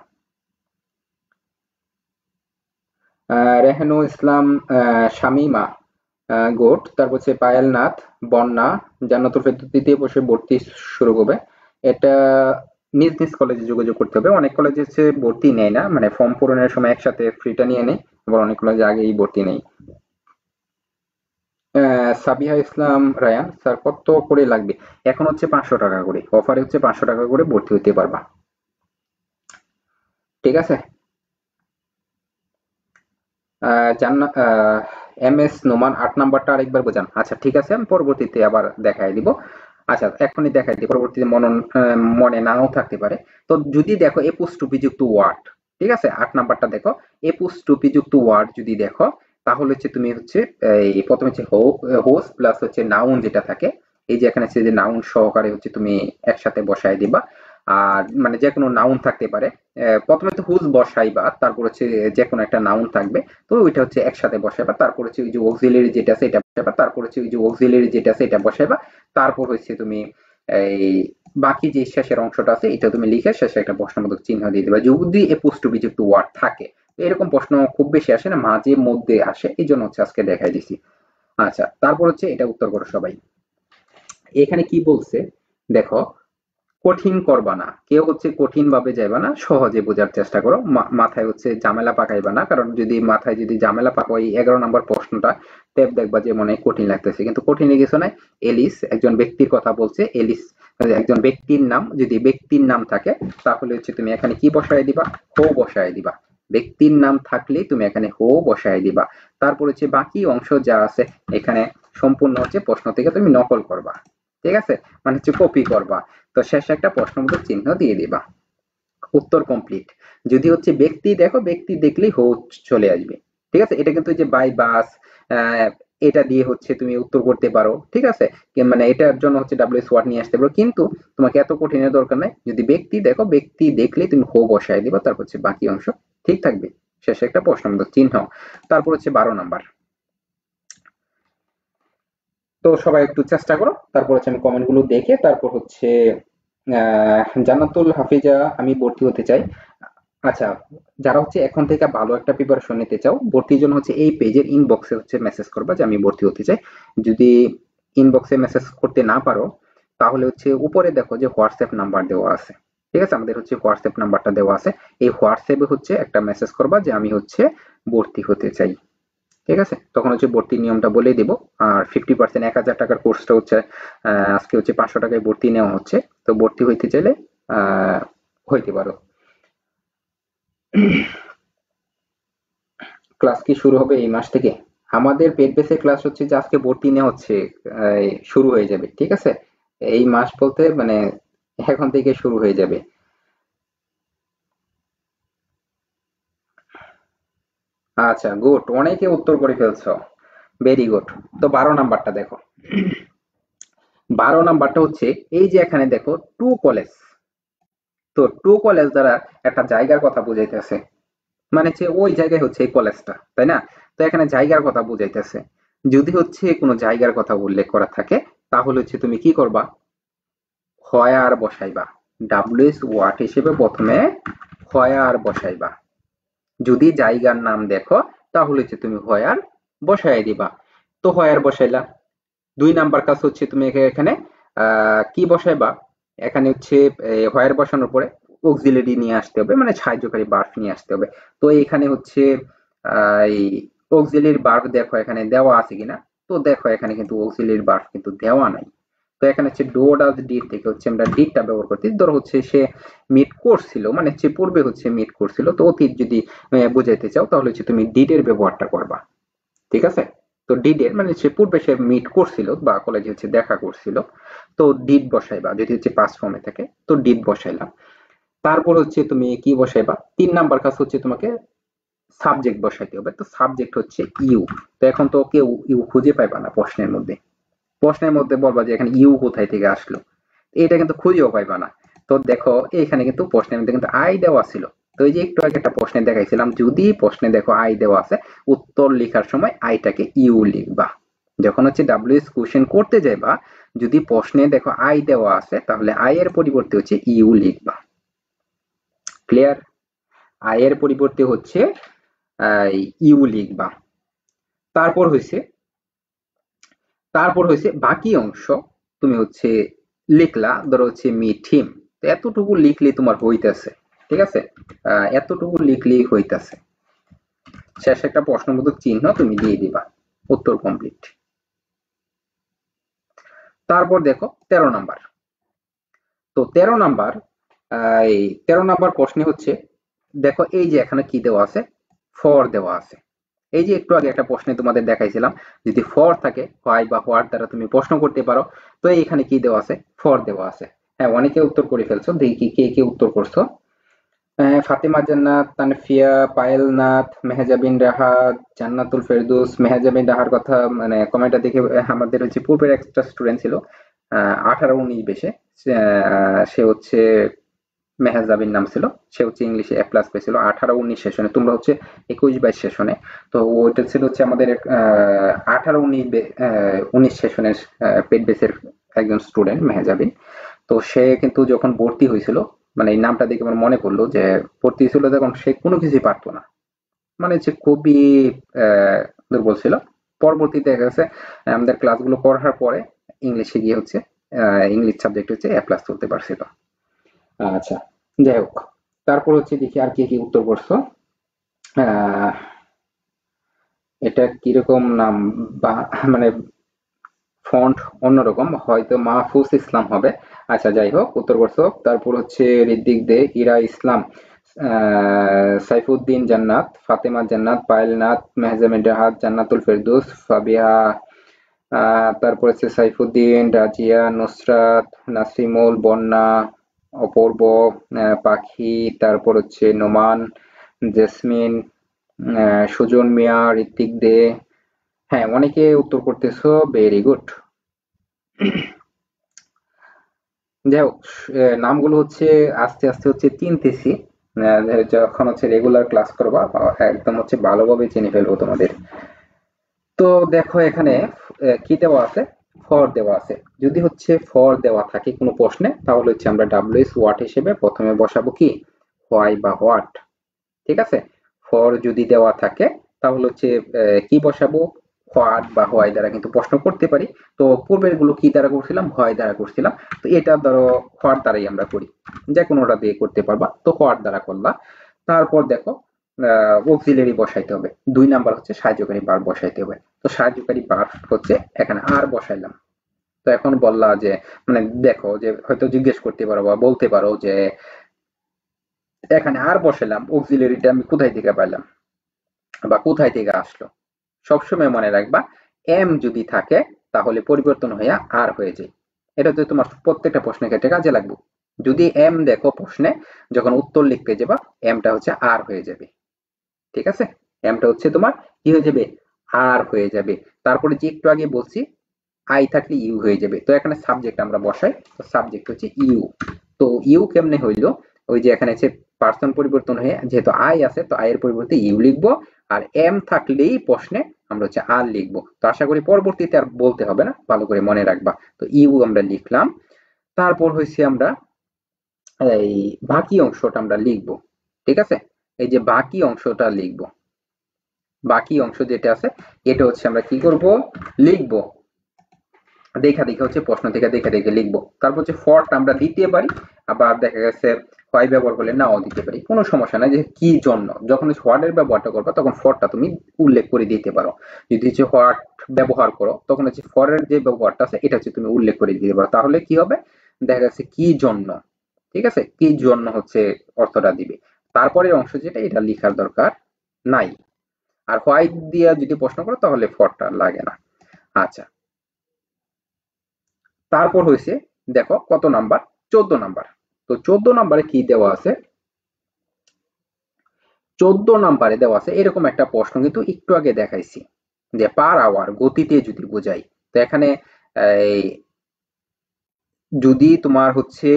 রেহানু ইসলাম, শামীমা, গোট, তারপর হচ্ছে পায়েল নাথ, বন্যা, জান্নাতুল ফেরদৌস তৃতীয় বর্ষে ভর্তি শুরু করবে। এটা নিজ নিজ কলেজে যোগাযোগ করতে হবে। অনেক কলেজে হচ্ছে ভর্তি নেয় না, মানে ফর্ম পূরণের সময় একসাথে ফ্রিটা নিয়ে নেয়, আবার অনেক কলেজে আগেই ভর্তি নেই। সাবিহা ইসলাম রায়ান, স্যার কত করে লাগবে? এখন হচ্ছে 500 টাকা করে, অফারে হচ্ছে 500 টাকা করে ভর্তি হতে পারবা। ঠিক আছে। এম এস নোমান 8 নাম্বারটা আরেকবার বোঝান। আচ্ছা ঠিক আছে, আমি পরবর্তীতে আবার দেখাই দিব। আচ্ছা এখনই দেখাই দিই, পরবর্তীতে মনে নাও থাকতে পারে। তো যদি দেখো এপুস টুপি যুক্ত ওয়ার্ড, ঠিক আছে 8 নাম্বারটা দেখো, এপুস টুপি যুক্ত ওয়ার্ড যদি দেখো, তাহলে হচ্ছে তুমি হচ্ছে এই প্রথমে হচ্ছে হোস প্লাস হচ্ছে নাউন যেটা থাকে, এই যে এখানে হচ্ছে যে নাউন সহকারে হচ্ছে তুমি একসাথে বসায় দিবা। আর মানে যে কোনো নাউন থাকতে পারে। প্রথমে তো হুজ বসাইবা, তারপর হচ্ছে যে কোনো একটা নাউন থাকবে, তো ওইটা হচ্ছে একসাথে বসাইবা। তারপর হচ্ছে ওই যে অক্সিলারি যেটা আছে এটা বসাইবা, তারপর হচ্ছে ওই যে অক্সিলারি যেটা আছে এটা বসাইবা। তারপর হচ্ছে তুমি এই বাকি যে শেষের অংশটা আছে এটা তুমি লিখে শেষে একটা প্রশ্নবোধক চিহ্ন দিয়ে দিবা, যদি এ পুষ্ট বিযুক্ত ওয়ার্ড থাকে। তো এরকম প্রশ্ন খুব বেশি আসে না, মাঝে মধ্যে আসে, এই জন্য হচ্ছে আজকে দেখাই দিছি। আচ্ছা তারপর হচ্ছে এটা উত্তর করো সবাই। এখানে কি বলছে দেখো, কঠিন করবা না, কেউ হচ্ছে কঠিন ভাবে যাইবা না, সহজে বোঝার চেষ্টা করো, মাথায় হচ্ছে ঝামেলা পাকাইবা না, কারণ যদি মাথায় যদি ঝামেলা পাকাও এই 11 নম্বর প্রশ্নটা, টেপ দেখবা যে মনে হয় কঠিন লাগতেছে, কিন্তু কঠিন কিছু নাই। এলিস একজন ব্যক্তির কথা বলছে, এলিস একজন ব্যক্তির নাম, যদি ব্যক্তির নাম থাকে তাহলে হচ্ছে তুমি এখানে কি বসায় দিবা, হো বসায় দিবা। ব্যক্তির নাম থাকলে তুমি এখানে হো বসায় দিবা। তারপর হচ্ছে বাকি অংশ যা আছে এখানে সম্পূর্ণ হচ্ছে প্রশ্ন থেকে তুমি নকল করবা, ঠিক আছে, মানে হচ্ছে কপি করবা। তো শেষে একটা প্রশ্নবোধক চিহ্ন দিয়ে দিবা। উত্তর কমপ্লিট। যদি হচ্ছে ব্যক্তি দেখো, ব্যক্তি দেখলেই হো চলে আসবে, ঠিক আছে। এটা কিন্তু যে বাই বাস, এটা দিয়ে হচ্ছে তুমি উত্তর করতে পারো, ঠিক আছে। মানে এটার জন্য হচ্ছে ডাব্লিউএস ওয়ার্ড নিয়ে আসতে পারো, কিন্তু তোমাকে এত কঠিনের দরকার নাই। যদি ব্যক্তি দেখো, ব্যক্তি দেখলেই তুমি হো বসায় দিবা, তারপর হচ্ছে বাকি অংশ ঠিক থাকবে। শেষে একটা প্রশ্নবোধক চিহ্ন। তারপর হচ্ছে 12 নাম্বার। তো সবাই একটু চেষ্টা করো, তারপর হচ্ছে আমি কমেন্ট গুলো দেখে তারপর হচ্ছে জান্নাতুল হাফিজা, আমি ভর্তি হতে চাই। আচ্ছা, যারা হচ্ছে এখন থেকে ভালো একটা প্রিপারেশন নিতে চাও, ভর্তির জন্য হচ্ছে এই পেজের ইনবক্সে হচ্ছে মেসেজ করবা যে আমি ভর্তি হতে চাই। যদি ইনবক্সে মেসেজ করতে না পারো, তাহলে হচ্ছে উপরে দেখো যে হোয়াটসঅ্যাপ নাম্বার দেওয়া আছে, ঠিক আছে, আমাদের হচ্ছে হোয়াটসঅ্যাপ নাম্বারটা দেওয়া আছে। এই হোয়াটসঅ্যাপে হচ্ছে একটা মেসেজ করবা যে আমি হচ্ছে ভর্তি হতে চাই, ঠিক আছে। তখন হচ্ছে ভর্তির নিয়মটা বলে দিব। আর 50%, 1,000 টাকার কোর্সটা হচ্ছে আজকে হচ্ছে 500 টাকায় ভর্তি নেওয়া হচ্ছে। তো ভর্তি হইতে চাইলে হইতে পারো। ক্লাস কি শুরু হবে এই মাস থেকে? আমাদের পেড বেসে ক্লাস হচ্ছে যে আজকে ভর্তি নেওয়া হচ্ছে, শুরু হয়ে যাবে, ঠিক আছে। এই মাস বলতে মানে এখন থেকে শুরু হয়ে যাবে। আচ্ছা, গুড, অনেকে উত্তর করে ফেলছো, ভেরি গুড। তো 12 নাম্বারটা দেখো। 12 নাম্বারটা হচ্ছে এই যে এখানে দেখো টু কলেজ। তো টু কলেজ দ্বারা একটা জায়গার কথা বুঝাইতেছে, মানে হচ্ছে ওই জায়গায় হচ্ছে এই কলেজটা, তাই না? তো এখানে জায়গার কথা বুঝাইতেছে। যদি হচ্ছে কোনো জায়গার কথা উল্লেখ করা থাকে, তাহলে হচ্ছে তুমি কি করবা, হোয়ার বসাইবা। ডাব্লিউএস ওয়ার্ড হিসেবে প্রথমে হোয়ার বসাইবা। যদি জায়গার নাম দেখো, তাহলে হচ্ছে তুমি হোয়ার বসাই দিবা। তো হোয়ার বসাইলা। 2 নাম্বার কাজ হচ্ছে তুমি এখানে কি বসাইবা, এখানে হচ্ছে হোয়ার বসানোর পরে অক্সিলারি নিয়ে আসতে হবে, মানে সাহায্যকারী বার্ব নিয়ে আসতে হবে। তো এখানে হচ্ছে এই অক্সিলারি বার্ব দেখো এখানে দেওয়া আছে কিনা। তো দেখো এখানে কিন্তু অক্সিলারি বার্ব কিন্তু দেওয়া নাই। তো এখানে হচ্ছে ডো ডাজ ডিড থেকে হচ্ছে আমরা ডিডটা ব্যবহার করতে, ধরো হচ্ছে সে মিট করছিল, মানে হচ্ছে পূর্বে হচ্ছে মিট করছিল, তো অতীত যদি বোঝাইতে চাও তাহলে হচ্ছে তুমি ডিডের ব্যবহারটা করবা, ঠিক আছে। তো ডিডের মানে সে পূর্বে সে মিট করছিল বা কলেজে হচ্ছে দেখা করছিল, তো ডিড বসাইবা। যদি হচ্ছে পাস্ট ফর্মে থাকে তো ডিড বসাইলাম। তারপর হচ্ছে তুমি কি বসাইবা, 3 নাম্বার কাজ হচ্ছে তোমাকে সাবজেক্ট বসাইতে হবে। তো সাবজেক্ট হচ্ছে ইউ। তো এখন তো কেউ ইউ খুঁজে পাইবা না প্রশ্নের মধ্যে। প্রশ্নের মধ্যে বলবা যে এখানে ইউ কোথায় থেকে আসলো, এটা কিন্তু খুঁজেও পাইবা না। তো দেখো এখানে কিন্তু প্রশ্নের মধ্যে কিন্তু আই দেওয়া ছিল। তো এই যে একটু আগে একটা প্রশ্নে দেখাইছিলাম, যদি প্রশ্নে দেখো আই দেওয়া আছে, উত্তর লেখার সময় আইটাকে ইউ লিখবা। যখন হচ্ছে ডাব্লিউএস কোশ্চেন করতে যাইবা, যদি প্রশ্নে দেখো আই দেওয়া আছে, তাহলে আই এর পরিবর্তে হচ্ছে ইউ লিখবা। ক্লিয়ার? আই এর পরিবর্তে হচ্ছে ইউ লিখবা। তারপর হয়েছে, বাকি অংশ তুমি হচ্ছে লিখলা, ধরো হচ্ছে মিট হিম। তো এতটুকু লিখলে তোমার হইতেছে, ঠিক আছে। এতটুকু লিখলেই হইতেছে। শেষে একটা প্রশ্নবোধক চিহ্ন তুমি দিয়ে দিবা। উত্তর কমপ্লিট। তারপর দেখো 13 নাম্বার। তো 13 নাম্বার, এই 13 নাম্বার প্রশ্নে হচ্ছে দেখো এই যে এখানে কি দেওয়া আছে, ফর দেওয়া আছে। এই যে একটু আগে একটা প্রশ্নে তোমাদের দেখাইছিলাম, যদি ফর থাকে হোয়াই বা হোয়াট দ্বারা তুমি প্রশ্ন করতে পারো। তো এইখানে কি দেওয়া আছে, ফর দেওয়া আছে। হ্যাঁ, অনেকে উত্তর করে ফেলছো, দেখি কে কে উত্তর করছো। ফাতেমা জান্নাত, তানফিয়া, পায়েল নাথ, মেহজাবিন রাহা, জান্নাতুল ফেরদৌস। মেহজাবিন রাহার কথা মানে কমেন্টটা দেখে আমাদের হচ্ছে পূর্বের একটা স্টুডেন্ট ছিল 18-19 বেশে, সে হচ্ছে মেহজাবিন নাম ছিল। সে হচ্ছে ইংলিশে A+ পেয়েছিল 18-19 সেশনে, তোমরা হচ্ছে 21-22 সেশনে। তো ওইটা ছিল হচ্ছে আমাদের 18-19 সেশনের পেড বেসের একজন স্টুডেন্ট মেহজাবিন। তো সে কিন্তু যখন ভর্তি হয়েছিল, মানে এই নামটা দেখে আমার মনে পড়লো যে ভর্তি হয়েছিল যখন, সে কোনো কিছুই পারতো না, মানে হচ্ছে খুবই আহ, দুর্বল ছিল। পরবর্তীতে দেখা গেছে আমাদের ক্লাসগুলো পড়ার পরে ইংলিশে গিয়ে হচ্ছে ইংলিশ সাবজেক্ট হচ্ছে A+ তুলতে পারছিল। আচ্ছা, যাই হোক। তারপর হচ্ছে দেখি আর কি কি উত্তর করছো। আহ, এটা কিরকম নাম, বা মানে ফন্ট অন্যরকম, হয়তো মাহফুজ ইসলাম হবে। আচ্ছা যাই হোক, উত্তর করছো। তারপর হচ্ছে ঋদ্দিক দে, ইরা ইসলাম, সাইফুদ্দিন জান্নাত, ফাতেমা জান্নাত, পায়েল নাথ, মেহজাবিন রাহাত, জান্নাতুল ফেরদৌস, ফাবিহা, তারপর হচ্ছে সাইফুদ্দিন, রাজিয়া, নুসরাত, নাসিমুল, বন্যা, অপূর্ব, পাখি, তারপর হচ্ছে নোমান, জেসমিন, সুজন মিয়া, ঋত্বিক দে। হ্যাঁ, অনেকে উত্তর করতেছো, ভেরি গুড। যাই হোক, নামগুলো হচ্ছে আস্তে আস্তে হচ্ছে চিনতেছি। যখন হচ্ছে রেগুলার ক্লাস করবা একদম হচ্ছে ভালোভাবে চিনে ফেলবো তোমাদের। তো দেখো এখানে কি দেওয়া আছে, ফর দেওয়া আছে। যদি হচ্ছে ফর দেওয়া থাকে কোনো প্রশ্নে, তাহলে হচ্ছে আমরা ডাব্লিউএস ওয়াট হিসেবে প্রথমে বসাবো কি, হোয়াই বা হোয়াট। ঠিক আছে। ফর যদি দেওয়া থাকে তাহলে হচ্ছে কি বসাবো, হোয়াট বা হোয়াই দ্বারা কিন্তু প্রশ্ন করতে পারি। তো পূর্বের গুলো কি দ্বারা করছিলাম, হোয়াই দ্বারা করছিলাম। তো এটা ধরো হোয়াট দ্বারাই আমরা করি, যে কোনোটা দিয়ে করতে পারবা, তো হোয়াট দ্বারা করলা। তারপর দেখো অক্সিলারি বসাইতে হবে, 2 নাম্বার হচ্ছে সাহায্যকারী ভার্ব বসাইতে হবে। তো সাহায্যকারী ভার্ব হচ্ছে এখানে আর বসাইলাম। তো এখন বললা যে, মানে দেখো যে হয়তো জিজ্ঞেস করতে পারো বা বলতে পারো যে এখানে আর বসালাম, অক্সিলারিটা আমি কোথায় থেকে পাইলাম বা কোথায় থেকে আসলো। সবসময় মনে রাখবা, এম যদি থাকে তাহলে পরিবর্তন হইয়া আর হয়ে যায়। এটা তো তোমার প্রত্যেকটা প্রশ্নের ক্ষেত্রে কাজে লাগবে। যদি এম দেখো প্রশ্নে, যখন উত্তর লিখতে যাবা, এমটা হচ্ছে আর হয়ে যাবে। ঠিক আছে। এমটা হচ্ছে তোমার কি হয়ে যাবে, আর হয়ে যাবে। তারপরে যে একটু আগে বলছি, আই থাকলে ইউ হয়ে যাবে। তো এখানে সাবজেক্ট আমরা বসাই, তো সাবজেক্ট হচ্ছে ইউ। তো ইউ কেমনে হইলো, ওই যে এখানে হচ্ছে পার্সন পরিবর্তন হয়ে যেহেতু আই আছে, তো আই এর পরিবর্তে ইউ লিখবো। আর এম থাকলেই প্রশ্নে আমরা হচ্ছে আর লিখবো। তো আশা করি পরবর্তীতে আর বলতে হবে না, ভালো করে মনে রাখবা। তো ইউ আমরা লিখলাম। তারপর হয়েছে আমরা এই বাকি অংশটা আমরা লিখবো। ঠিক আছে। এই যে বাকি অংশটা লিখবো, বাকি অংশ যেটা আছে, এটা হচ্ছে আমরা কি করব, লিখবো। দেখা দেখে হচ্ছে প্রশ্ন থেকে দেখে দেখে লিখবো। তারপর হচ্ছে ফরটা আমরা দিতে পারি, আবার দেখা গেছে হয় ব্যবহার করলে নাও দিতে পারি, কোনো সমস্যা নাই। যে কি জন্য, যখন হোয়াট এর ব্যবহারটা করবে তখন ফরটা তুমি উল্লেখ করে দিতে পারো। যদি হচ্ছে হোয়াট ব্যবহার করো, তখন হচ্ছে ফর এর যে ব্যবহারটা আছে এটা হচ্ছে তুমি উল্লেখ করে দিতে পারো। তাহলে কি হবে, দেখা যাচ্ছে কি জন্য। ঠিক আছে, কি জন্য হচ্ছে অর্থটা দিবে। তারপরে অংশ যেটা, এটা লেখার দরকার নাই। আর হোয়াই দিয়া যদি প্রশ্ন করো তাহলে ফরটা লাগে না। আচ্ছা, তারপর হয়েছে, দেখো কত নাম্বার, 14 নাম্বার। তো 14 নাম্বারে কি দেওয়া আছে, 14 নাম্বারে দেওয়া আছে এরকম একটা প্রশ্ন, কিন্তু একটু আগে দেখাইছি যে পার আওয়ার গতিতে যদি বোঝাই। তো এখানে এই যদি তোমার হচ্ছে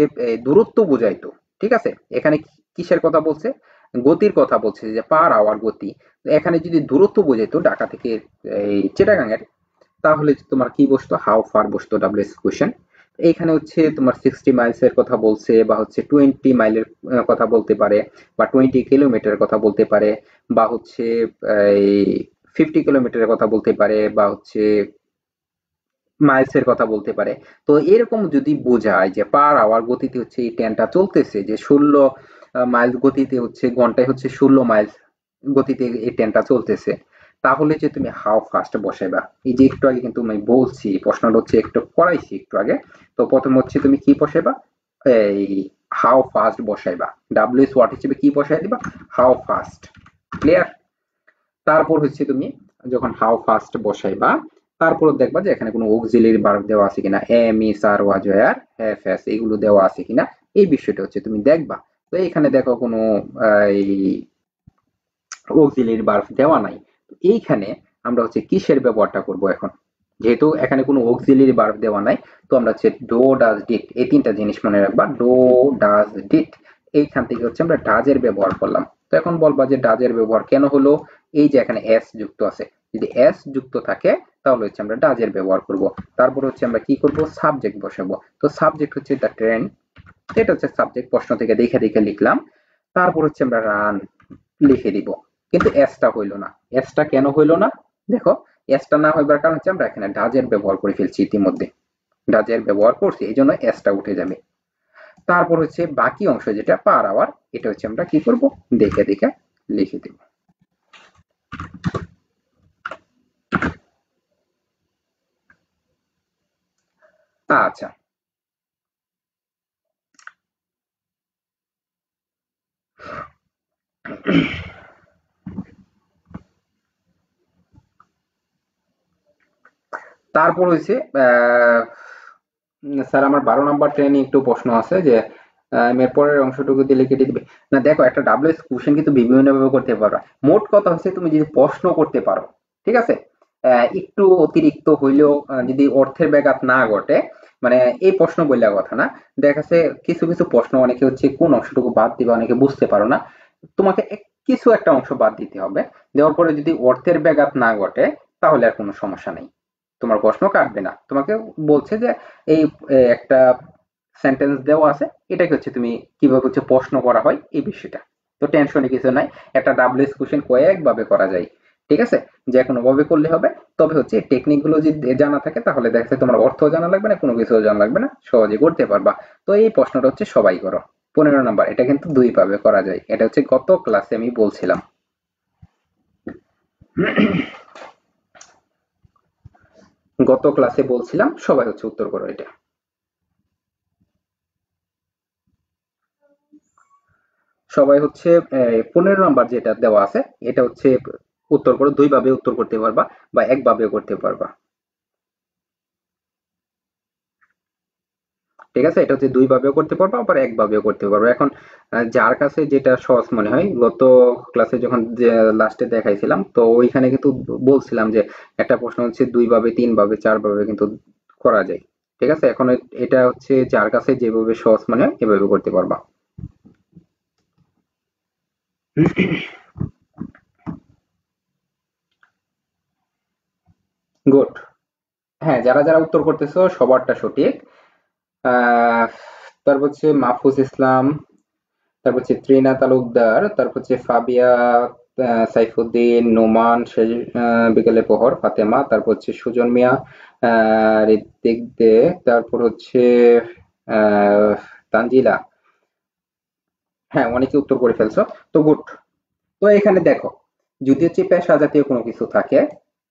দূরত্ব বোঝাইতো, ঠিক আছে, এখানে কিসের কথা বলছে, গতির কথা বলছে, যে পার আওয়ার গতি। তো এখানে যদি দূরত্ব বোঝাইতো ঢাকা থেকে এই চিটাগাং, তাহলে তোমার কি বসতো, হাউ ফার বসতো, ডাব্লিউএস কোশ্চেন। এইখানে হচ্ছে তোমার 60 মাইলস এর কথা বলছে, বা হচ্ছে 20 মাইলের কথা বলতে পারে, বা 20 কিলোমিটারের কথা বলতে পারে, বা হচ্ছে এই 50 কিলোমিটারের কথা বলতে পারে, বা হচ্ছে মাইলস এর কথা বলতে পারে। তো এরকম যদি বোঝায় যে পার আওয়ার গতিতে হচ্ছে এই ট্রেনটা চলতেছে, যে 16 মাইল গতিতে হচ্ছে, ঘন্টায় হচ্ছে 16 মাইল গতিতে এই ট্রেনটা চলতেছে, তাহলে যে তুমি হাউ ফাস্ট বসাইবা। এই যে একটু আগে কিন্তু আমি বলছি, প্রশ্নটা হচ্ছে একটু করাইছি একটু আগে। তো প্রথম হচ্ছে তুমি কি বসাইবা, এই হাউ ফাস্ট বসাইবা। ডাব্লিউএস ওয়াট হিসেবে কি বসাই দিবা, হাউ ফাস্ট। ক্লিয়ার। তারপর হচ্ছে তুমি যখন হাউ ফাস্ট বসাইবা, তারপর দেখবা যে এখানে কোনো অক্সিলারি ভার্ব দেওয়া আছে কিনা, am, is, are, was, were, have, has এগুলো দেওয়া আছে কিনা, এই বিষয়টা হচ্ছে তুমি দেখবা। তো এখানে দেখো কোনো এই অক্সিলারি ভার্ব দেওয়া নাই। তো এইখানে আমরা হচ্ছে কিসের ব্যবহারটা করব এখন, যেহেতু এখানে কোনো অক্সিলারি ভার্ব দেওয়া নাই, তো আমরা হচ্ছে ডো, ডাজ, ডিড, এই তিনটা জিনিস মনে রাখবা। ডো, ডাজ, ডিড, এইখান থেকে হচ্ছে আমরা ডাজের ব্যবহার করলাম। তো এখন বলবা যে ডাজের ব্যবহার কেন হলো, এই যে এখানে এস যুক্ত আছে, যদি এস যুক্ত থাকে তাহলে হচ্ছে আমরা ডাজের ব্যবহার করব। তারপর হচ্ছে আমরা কি করব, সাবজেক্ট বসাবো। তো সাবজেক্ট হচ্ছে দ্য ট্রেন, এটা হচ্ছে সাবজেক্ট, প্রশ্ন থেকে দেখে দেখে লিখলাম। তারপর হচ্ছে আমরা রান লিখে দিব। কিন্তু এসটা হইলো না। এসটা কেন হইলো না, দেখো, এসটা না হইবার কারণ হচ্ছে আমরা এখানে ডাজের ব্যবহার করে ফেলছি ইতিমধ্যে। ডাজের ব্যবহার করছি, এই জন্য এসটা উঠে যাবে। তারপর হচ্ছে বাকি অংশ যেটা পার আওয়ার, এটা হচ্ছে আমরা কি করব, দেখে দেখে লিখে দেব। আচ্ছা, তারপর হচ্ছে স্যার আমার 12 নম্বর ট্রেনে একটু প্রশ্ন আছে যে এর পরের অংশটুকু দিলে কেটে দিবে। না দেখো, একটা ডাব্লিউএস কোশ্চেন কিন্তু বিভিন্ন ভাবে করতে পারবা। মোট কথা হচ্ছে তুমি যদি প্রশ্ন করতে পারো, ঠিক আছে, একটু অতিরিক্ত হইলেও যদি অর্থের ব্যাঘাত না ঘটে, মানে এই প্রশ্ন বললে কথা না, দেখা যাচ্ছে কিছু কিছু প্রশ্ন অনেকে হচ্ছে কোন অংশটুকু বাদ দিবে অনেকে বুঝতে পারো না, তোমাকে কিছু একটা অংশ বাদ দিতে হবে। দেওয়ার পরে যদি অর্থের ব্যাঘাত না ঘটে তাহলে আর কোনো সমস্যা নেই, তোমার প্রশ্ন কাটবে না। তোমাকে বলছে যে এই একটা সেন্টেন্স দেওয়া আছে, এটাকে হচ্ছে তুমি কিভাবে হচ্ছে প্রশ্ন করা হয় এই বিষয়টা, তো টেনশনে কিছু নাই। একটা ডাব্লিউএস কোশ্চেন কয়েকভাবে করা যায়, ঠিক আছে, যে কোনো ভাবে করলে হবে। তবে হচ্ছে টেকনিক গুলো যদি জানা থাকে তাহলে দেখা যাচ্ছে তোমার অর্থ জানা লাগবে না, কোনো কিছু জানা লাগবে না, সহজে করতে পারবা। তো এই প্রশ্নটা হচ্ছে সবাই করো। 15 নম্বর, এটা কিন্তু দুই ভাবে করা যায়, এটা হচ্ছে গত ক্লাসে আমি বলছিলাম। গত ক্লাসে বলছিলাম, সবাই হচ্ছে উত্তর করো এটা। সবাই হচ্ছে 15 নম্বর যেটা দেওয়া আছে, এটা হচ্ছে উত্তর করো, দুই ভাবে উত্তর করতে পারবা বা একভাবেও করতে পারবা, ঠিক আছে। এটা হচ্ছে দুই ভাবেও করতে পারবা আবার একভাবেও করতে পারবা। এখন যার কাছে যেটা সহজ মনে হয়, গত ক্লাসে যখন লাস্টে দেখাইছিলাম তো ওইখানে কিন্তু বলছিলাম যে একটা প্রশ্ন হচ্ছে দুই ভাবে, তিন ভাবে, চার ভাবে কিন্তু করা যায়, ঠিক আছে। এখন এটা হচ্ছে যার কাছে যেভাবে সহজ মনে হয় এভাবে করতে পারবা। গুড। হ্যাঁ, যারা যারা উত্তর করতেছো সবারটা সঠিক। আহ, তারপর হচ্ছে মাহফুজ ইসলাম, তারপর হচ্ছে ত্রিনা তালুকদার, তারপর হচ্ছে ফাবিয়া, সাইফুদ্দিন, নোমান, বিকেলে প্রহর, ফাতেমা, তারপর হচ্ছে সুজন মিয়া, ঋত্বিক দে, তারপর হচ্ছে আহ, তানজিলা। হ্যাঁ, অনেকে উত্তর করে ফেলছো, তো গুড। তো এখানে দেখো, যদি হচ্ছে পেশা জাতীয় কোনো কিছু থাকে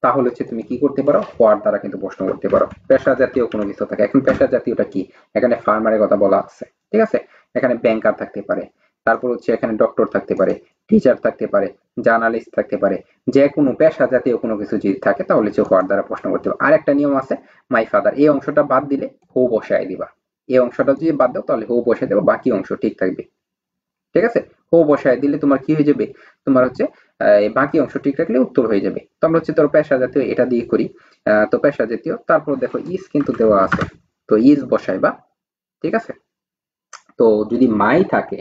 তাহলে হচ্ছে তুমি কি করতে পারো, হোয়াট দ্বারা কিন্তু প্রশ্ন করতে পারো। পেশা জাতীয় কোনো কিছু থাকে, এখন পেশা জাতীয়টা কি, এখানে ফার্মারের কথা বলা আছে, ঠিক আছে, এখানে ব্যাংকার থাকতে পারে, তারপর হচ্ছে এখানে ডক্টর থাকতে পারে, টিচার থাকতে পারে, জার্নালিস্ট থাকতে পারে, যে কোনো পেশা জাতীয় কোনো কিছু যদি থাকে তাহলে হচ্ছে হোয়াট দ্বারা প্রশ্ন করতে হবে। আর একটা নিয়ম আছে, মাই ফাদার, এই অংশটা বাদ দিলে হু বসায় দিবা, এই অংশটা যদি বাদ দাও তাহলে হু বসায় দেবো, বাকি অংশ ঠিক থাকবে, ঠিক আছে। হো বসায় দিলে তোমার কি হয়ে যাবে, তোমার হচ্ছে বাকি অংশ ঠিক রাখলে উত্তর হয়ে যাবে। তো আমরা হচ্ছে তোর পেশা জাতীয় এটা দিয়ে করি। তো পেশা জাতীয়, তারপর দেখো ইজ কিন্তু দেওয়া আছে, তো ইজ বসাইবা, ঠিক আছে। তো যদি মাই থাকে,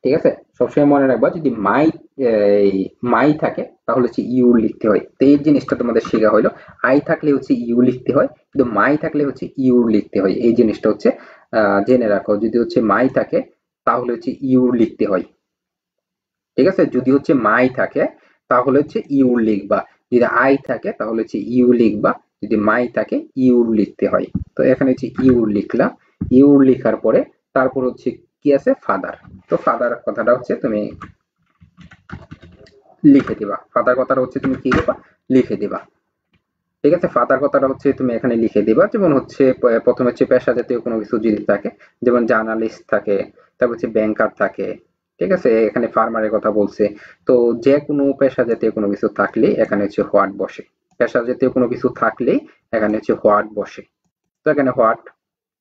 ঠিক আছে, সবসময় মনে রাখবা যদি মাই, এই মাই থাকে তাহলে হচ্ছে ইউ লিখতে হয়। তো এই জিনিসটা তোমাদের শেখা হলো, আই থাকলে হচ্ছে ইউ লিখতে হয়, কিন্তু মাই থাকলে হচ্ছে ইউ লিখতে হয়, এই জিনিসটা হচ্ছে জেনে রাখো। যদি হচ্ছে মাই থাকে তাহলে হচ্ছে ইউ লিখতে হয়, ঠিক আছে। যদি হচ্ছে মাই থাকে তাহলে হচ্ছে ইউ লিখবা, যদি আই থাকে তাহলে হচ্ছে ইউ লিখবা, যদি মাই থাকে ইউ লিখতে হয়। তো এখানে হচ্ছে ইউ লিখলা, ইউ লিখার পরে তারপর হচ্ছে কি আছে, ফাদার। তো ফাদার কথাটা হচ্ছে তুমি লিখে দিবা, ফাদার কথাটা হচ্ছে তুমি কি করবা, লিখে দিবা, ঠিক আছে। ফাদার কথাটা হচ্ছে তুমি এখানে লিখে দিবা। যেমন হচ্ছে প্রথমে হচ্ছে পেশা জাতীয় কোনো কিছু যদি থাকে, যেমন জার্নালিস্ট থাকে, তারপর হচ্ছে ব্যাংকার থাকে, ঠিক আছে, এখানে ফার্মারের কথা বলছে। তো যে কোনো পেশা জাতীয় কোনো কিছু থাকলে এখানে হচ্ছে হোয়াট বসে, পেশা জাতীয় কোনো কিছু থাকলেই এখানে হচ্ছে হোয়াট বসে। তো এখানে হোয়াট,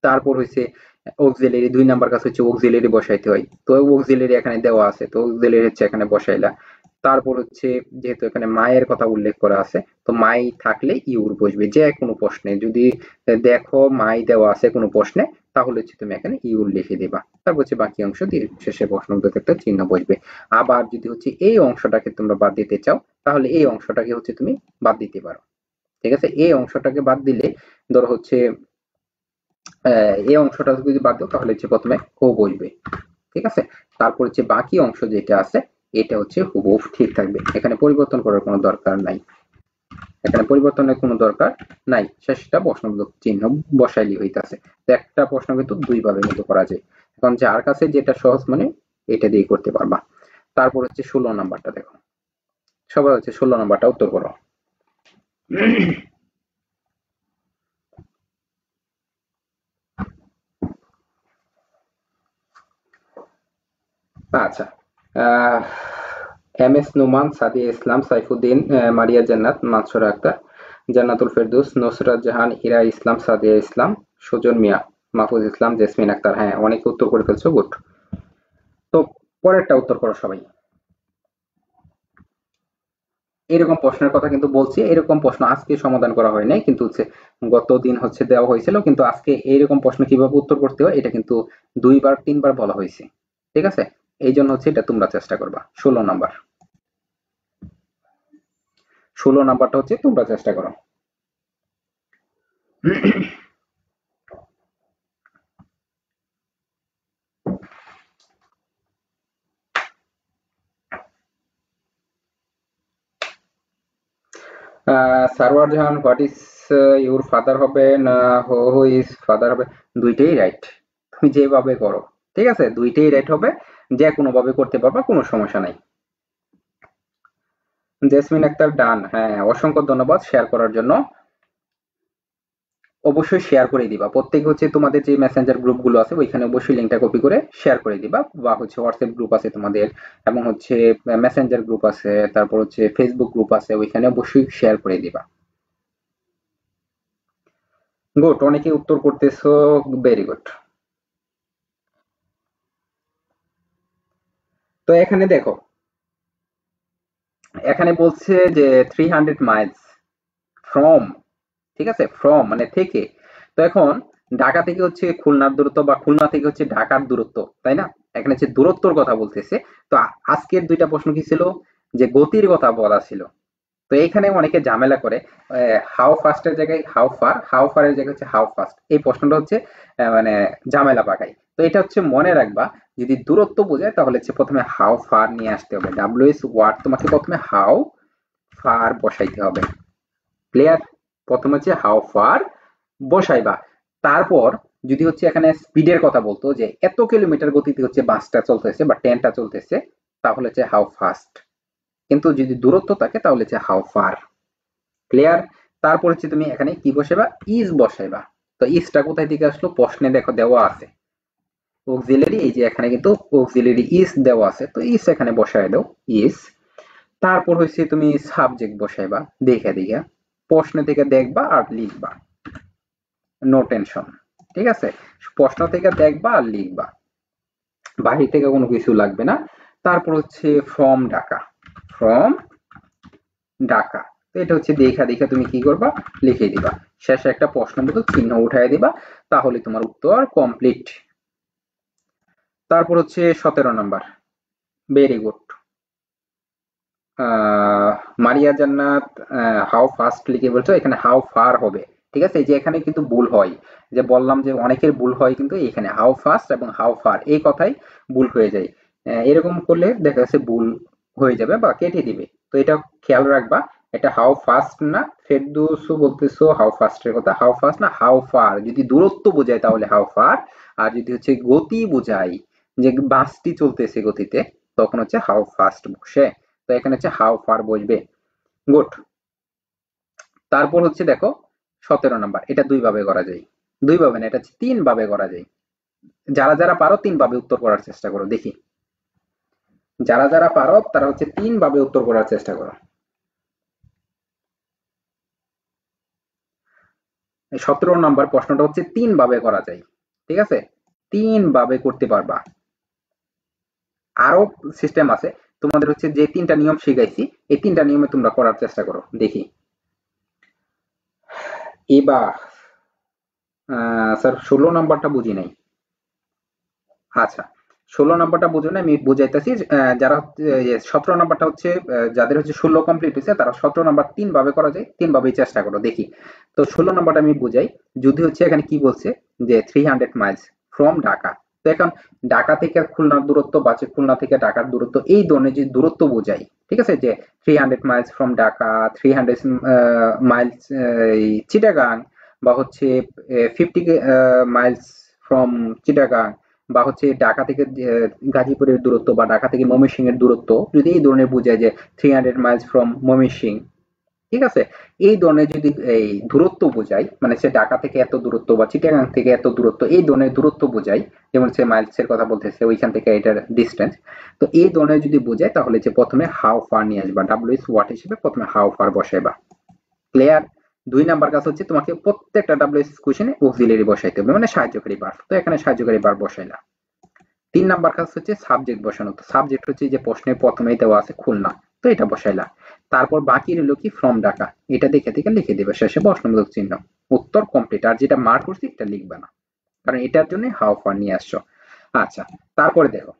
তারপর হচ্ছে অক্সিলারি, 2 নাম্বার কাছে হচ্ছে অক্সিলারি বসাইতে হয়, তো অক্সিলারি এখানে দেওয়া আছে, তো অক্সিলারি হচ্ছে এখানে বসাইলা। তারপর হচ্ছে যেহেতু এখানে মায়ের কথা উল্লেখ করা আছে, তো মাই থাকলে ইউর বসবে যে কোনো প্রশ্নে। যদি দেখো মাই দেওয়া আছে কোনো প্রশ্নে তাহলে হচ্ছে তুমি এখানে ইউর লিখে দিবা, তারপর হচ্ছে বাকি অংশ দিয়ে শেষে প্রশ্ন উত্তর একটা চিহ্ন বসবে। আবার যদি হচ্ছে এই অংশটাকে তোমরা বাদ দিতে চাও তাহলে এই অংশটাকে হচ্ছে তুমি বাদ দিতে পারো, ঠিক আছে। এই অংশটাকে বাদ দিলে ধরো হচ্ছে এই অংশটা যদি বাদ দাও তাহলে হচ্ছে প্রথমে হো বসবে, ঠিক আছে। তারপর হচ্ছে বাকি অংশ যেটা আছে এটা হচ্ছে হুবহু ঠিক থাকবে, এখানে পরিবর্তন করার কোনো দরকার নাই। এখানে পরিবর্তনের কোনো দরকার নাই, শেষটা প্রশ্নবোধক চিহ্ন বসাইলি হইতাছে। তো একটা প্রশ্ন কিন্তু দুই ভাবে কিন্তু করা যায়। এখন যার কাছে যেটা সহজ মানে এটা দিয়ে করতে পারবা। তারপর হচ্ছে 16 নাম্বারটা দেখো, সবাই হচ্ছে 16 নাম্বারটা উত্তর করো। আচ্ছা, এম এস নোমান, সাদিয়া ইসলাম, সাইফুদ্দিন, মারিয়া জান্নাত, মানসুরা আক্তার, জান্নাতুল ফেরদৌস, নুসরাত জাহান, ইরা ইসলাম, সাদিয়া ইসলাম, সুজন মিয়া, মাহফুজ ইসলাম, জেসমিন আক্তার। হ্যাঁ, অনেকে উত্তর করে ফেলছো, গুড। তো পরেরটা উত্তর করো সবাই। এরকম প্রশ্নের কথা কিন্তু বলছি, এরকম প্রশ্ন আজকে সমাধান করা হয় নাই, কিন্তু হচ্ছে গত দিন হচ্ছে দেওয়া হয়েছিল, কিন্তু আজকে এইরকম প্রশ্ন কিভাবে উত্তর করতে হয় এটা কিন্তু 2 বার 3 বার বলা হয়েছে। ঠিক আছে, এই জন্য হচ্ছে এটা তোমরা চেষ্টা করবা। 16 নাম্বার, 16 নাম্বারটা হচ্ছে তোমরা চেষ্টা করো। সারওয়ার জাহান, হোয়াট ইজ ইউর ফাদার হবে না হু ইজ ফাদার হবে? দুইটাই রাইট, তুমি যেভাবে করো। ঠিক আছে, দুইটাই রাইট হবে, যে কোনো ভাবে করতে পারবা, কোনো সমস্যা নাই। জেসমিন আক্তার ডান, হ্যাঁ অসংখ্য ধন্যবাদ শেয়ার করার জন্য। অবশ্যই শেয়ার করে দিবা, প্রত্যেক হচ্ছে তোমাদের যে মেসেঞ্জার গ্রুপগুলো আছে ওইখানে অবশ্যই লিঙ্কটা কপি করে শেয়ার করে দিবা, বা হচ্ছে হোয়াটসঅ্যাপ গ্রুপ আছে তোমাদের, এবং হচ্ছে মেসেঞ্জার গ্রুপ আছে, তারপর হচ্ছে ফেসবুক গ্রুপ আছে, ওইখানে অবশ্যই শেয়ার করে দিবা। গুড, অনেকে উত্তর করতেছো, ভেরি গুড। তো এখানে দেখো, এখানে বলছে যে 300 মাইলস ফ্রম, ঠিক আছে, ফ্রম মানে থেকে। তো এখন ঢাকা থেকে হচ্ছে খুলনার দূরত্ব, বা খুলনা থেকে হচ্ছে ঢাকার দূরত্ব, তাই না? এখানে হচ্ছে দূরত্বর কথা বলতেছে। তো আজকের দুইটা প্রশ্ন কি ছিল, যে গতির কথা বলা ছিল। তো এখানে অনেকে ঝামেলা করে, হাউ ফাস্টের জায়গায় হাউ ফার, হাউ ফারের জায়গায় হচ্ছে হাউ ফাস্ট, এই প্রশ্নটা হচ্ছে মানে ঝামেলা পাকায়। তো এটা হচ্ছে মনে রাখবা, যদি দূরত্ব বোঝায় তাহলে হচ্ছে প্রথমে হাউ ফার নিয়ে আসতে হবে, ডাব্লিউএস ওয়ার্ড তোমাকে প্রথমে হাউ ফার বসাইতে হবে। ক্লিয়ার? প্রথম হচ্ছে হাউ ফার বসাইবা। তারপর যদি হচ্ছে এখানে স্পিডের কথা বলতো, যে এত কিলোমিটার গতিতে হচ্ছে বাসটা চলতেছে বা ট্রেনটা চলতেছে, তাহলে হচ্ছে হাউ ফাস্ট। কিন্তু যদি দূরত্ব থাকে তাহলে হচ্ছে হাউ ফার। ক্লিয়ার? তারপর হচ্ছে তুমি এখানে কি বসাইবা, ইজ বসাইবা। তো ইজটা কোথায় থেকে আসলো, প্রশ্নে দেখো দেওয়া আছে অক্সিলারি, এই যে এখানে কিন্তু অক্সিলারি ইজ দেওয়া আছে, তো ইজ এখানে বসায় দাও, ইজ। তারপর হচ্ছে তুমি সাবজেক্ট বসাইবা, দেখে দেখে প্রশ্ন থেকে দেখবা আর লিখবা, নো টেনশন। ঠিক আছে, প্রশ্ন থেকে দেখবা আর লিখবা, বাহির থেকে কোনো কিছু লাগবে না। তারপর হচ্ছে ফ্রম ঢাকা, ফ্রম ঢাকা। তো এটা হচ্ছে দেখা দেখা তুমি কি করবা, লিখে দিবা, শেষে একটা প্রশ্নবোধক চিহ্ন উঠাই দিবা, তাহলে তোমার উত্তর কমপ্লিট। তারপর হচ্ছে 17 নাম্বার, ভেরি গুড। মারিয়া জান্নাত, হাউ ফাস্ট লিখে বলছো, এখানে হাউ ফার হবে। ঠিক আছে, এই যে এখানে কিন্তু ভুল হয়, যে বললাম যে অনেকের ভুল হয়, কিন্তু এখানে হাউ ফাস্ট এবং হাউ ফার এই কথাই ভুল হয়ে যায়। এরকম করলে দেখা যাচ্ছে ভুল হয়ে যাবে বা কেটে দিবে, তো এটা খেয়াল রাখবা। এটা হাউ ফাস্ট না, ফেরদৌসু বলতেছো হাউ ফাস্টের কথা, হাউ ফাস্ট না হাউ ফার। যদি দূরত্ব বোঝায় তাহলে হাউ ফার, আর যদি হচ্ছে গতি বোঝায়, যে বাসটি চলতেছে গতিতে, তখন হচ্ছে হাউ ফাস্ট বসে। তো এখানে হচ্ছে হাউ ফার বসবে। গুড। তারপর হচ্ছে দেখো 17 নাম্বার, এটা দুই ভাবে করা যায়, দুই ভাবে না, এটা হচ্ছে 3 ভাবে করা যায়। যারা যারা পারো 3 ভাবে উত্তর করার চেষ্টা করো, দেখি যারা যারা পারো তারা হচ্ছে 3 ভাবে উত্তর করার চেষ্টা করো। 17 নাম্বার প্রশ্নটা হচ্ছে 3 ভাবে করা যায়, ঠিক আছে, 3 ভাবে করতে পারবা। আরো সিস্টেম আছে, তোমাদের হচ্ছে যে 3টা নিয়ম শিখাইছি, এই 3টা নিয়মে তোমরা করার চেষ্টা করো, দেখি। এবার স্যার 16 নাম্বারটা বুঝি নাই। আচ্ছা, 16 নাম্বারটা বুঝো না, আমি বুঝাইতেছি। যারা 17 নাম্বারটা হচ্ছে যাদের হচ্ছে 16 কমপ্লিট হয়েছে, তারা 17 নাম্বার 3 ভাবে করা যায়, 3 ভাবেই চেষ্টা করো, দেখি। তো 16 নাম্বারটা আমি বুঝাই। যদি হচ্ছে এখানে কি বলছে, যে 300 মাইলস ফ্রম ঢাকা, তো এখন ঢাকা থেকে খুলনার দূরত্ব বা খুলনা থেকে ঢাকার দূরত্ব এই ধরনের যে দূরত্ব বোঝাই, ঠিক আছে, যে 300 Miles from Dhaka, 300 Miles Chittagong, বা হচ্ছে 50 মাইলস ফ্রম চিটাগাং, বা হচ্ছে ঢাকা থেকে গাজীপুরের দূরত্ব বা ঢাকা থেকে ময়মনসিংহ এর দূরত্ব যদি এই ধরনের বোঝায় যে 300 মাইলস ফ্রম ময়মনসিংহ, ঠিক আছে, এই ধরনের যদি এই দূরত্ব বোঝায়, মানে সে ঢাকা থেকে এত দূরত্ব বা চিটাগাং থেকে এত দূরত্ব, এই ধরনের দূরত্ব বোঝায়, যেমন সে মাইলস এর কথা বলতেছে ওইখান থেকে এটার ডিস্টেন্স, তো এই ধরনের যদি বোঝায় তাহলে যে প্রথমে হাউ ফার নিয়ে আসবা, ডাব্লিউএস ওয়াট হিসেবে প্রথমে হাউ ফার বসাইবা। ক্লিয়ার? 2 নাম্বার কাজ হচ্ছে তোমাকে প্রত্যেকটা ডাব্লিউএস কোশ্চেনে অক্সিলারি বসাইতে হবে, মানে সাহায্যকারী ভার্ব, তো এখানে সাহায্যকারী ভার্ব বসাইলা। 3 নাম্বার কাজ হচ্ছে সাবজেক্ট বসানো, তো সাবজেক্ট হচ্ছে যে প্রশ্নের প্রথমেই দেওয়া আছে খুলনা, তো এটা বসাইলা। তারপর বাকি রইল কি ফ্রম ঢাকা, এটা দেখে দেখে লিখে দিবে, শেষে প্রশ্নবোধক চিহ্ন, উত্তর কমপ্লিট। আর যেটা মার্ক করছি এটা লিখবে না, কারণ এটার জন্য হাউ ফার নিয়ে আসছো। আচ্ছা, তারপরে দেখো,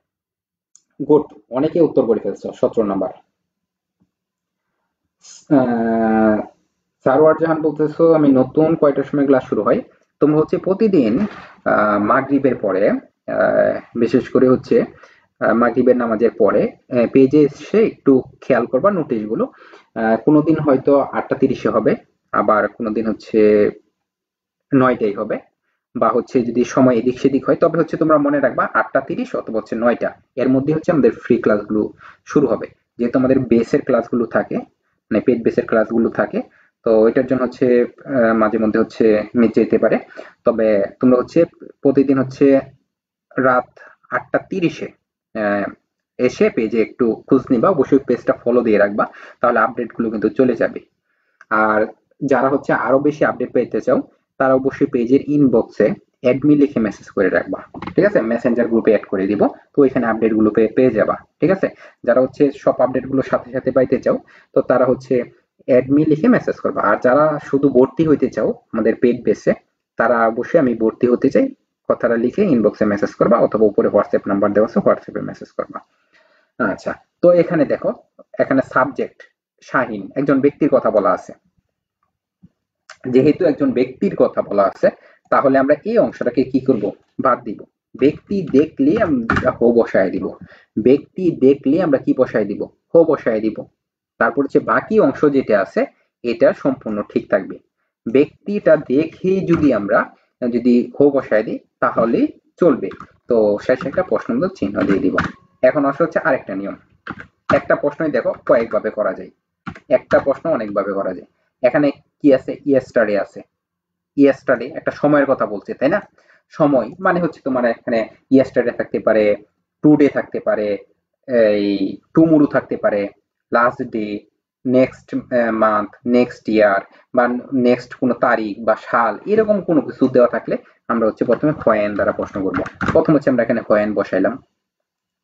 গুড, অনেকে উত্তর করে ফেলছো। 17 নাম্বার, সারওয়ার জাহান বলতেছো আমি নতুন, কয়টার সময় ক্লাস শুরু হয়? তোমরা হচ্ছে প্রতিদিন মাগরিবের পরে, বিশেষ করে হচ্ছে মাগরিবের নামাজের পরে পেজে এসে একটু খেয়াল করবা নোটিশগুলো। কোনোদিন হয়তো 8:30-এ হবে, আবার কোনোদিন হচ্ছে 9টায় হবে, বা হচ্ছে যদি সময় এদিক সেদিক হয়, তবে হচ্ছে তোমরা মনে রাখবা 8:30 অথবা হচ্ছে 9টা এর মধ্যে হচ্ছে আমাদের ফ্রি ক্লাসগুলো শুরু হবে, যেহেতু আমাদের বেসের ক্লাসগুলো থাকে, মানে পেড বেসের ক্লাসগুলো থাকে। তো এটার জন্য হচ্ছে মাঝে মধ্যে হচ্ছে মিস যেতে পারে। তবে তোমরা হচ্ছে প্রতিদিন হচ্ছে রাত 8:30-এ এসে পেজে একটু খোঁজ নিবা, অবশ্যই পেজটা ফলো দিয়ে রাখবা, তাহলে আপডেটগুলো কিন্তু চলে যাবে। আর যারা হচ্ছে আরো বেশি আপডেট পেতে চাও, তারা অবশ্যই পেজের ইনবক্সে অ্যাডমি লিখে মেসেজ করে রাখবা, ঠিক আছে, মেসেঞ্জার গ্রুপে অ্যাড করে দিব, তো ওইখানে আপডেট গুলো পেয়ে যাবা, ঠিক আছে। যারা হচ্ছে সব আপডেট গুলো সাথে সাথে পাইতে চাও, তো তারা হচ্ছে অ্যাডমি লিখে মেসেজ করবা। আর যারা শুধু ভর্তি হইতে চাও আমাদের পেড বেসে, তারা অবশ্যই আমি ভর্তি হতে চাই কথাটা লিখে ইনবক্সে মেসেজ করবা, অথবা উপরে হোয়াটসঅ্যাপ নাম্বার দেওয়া আছে হোয়াটসঅ্যাপে মেসেজ করবা। আচ্ছা, তো এখানে দেখো, এখানে সাবজেক্ট শাহিন একজন ব্যক্তির কথা বলা আছে, যেহেতু একজন ব্যক্তির কথা বলা আছে, তাহলে আমরা এই অংশটাকে কি করব, বাদ দিব। ব্যক্তি দেখলে আমরা হো বসায় দিব, ব্যক্তি দেখলে আমরা কি বসায় দিব, হো বসায় দিব। তারপর হচ্ছে বাকি অংশ যেটা আছে এটা সম্পূর্ণ ঠিক থাকবে। ব্যক্তিটা দেখে যদি আমরা যদি হো বসায় দিই তাহলে চলবে। তো শেষে একটা প্রশ্নবোধক চিহ্ন দিয়ে দিব। এখন আসলে হচ্ছে আরেকটা নিয়ম, একটা প্রশ্নই দেখো কয়েকভাবে করা যায়, একটা প্রশ্ন অনেকভাবে করা যায়। এখানে কি আছে, ইয়েস্টারডে আছে, ইয়েস্টারডে একটা সময়ের কথা বলছে, তাই না? সময় মানে হচ্ছে তোমার এখানে ইয়েস্টারডে থাকতে পারে, টুডে থাকতে পারে, এই টুমুরু থাকতে পারে, last day, next month, next year, বা নেক্সট কোনো তারিখ বা সাল, এরকম কোনো কিছু দেওয়া থাকলে আমরা হচ্ছে প্রথমে হোয়েন দ্বারা প্রশ্ন করব। প্রথম হচ্ছে আমরা এখানে হোয়েন বসাইলাম,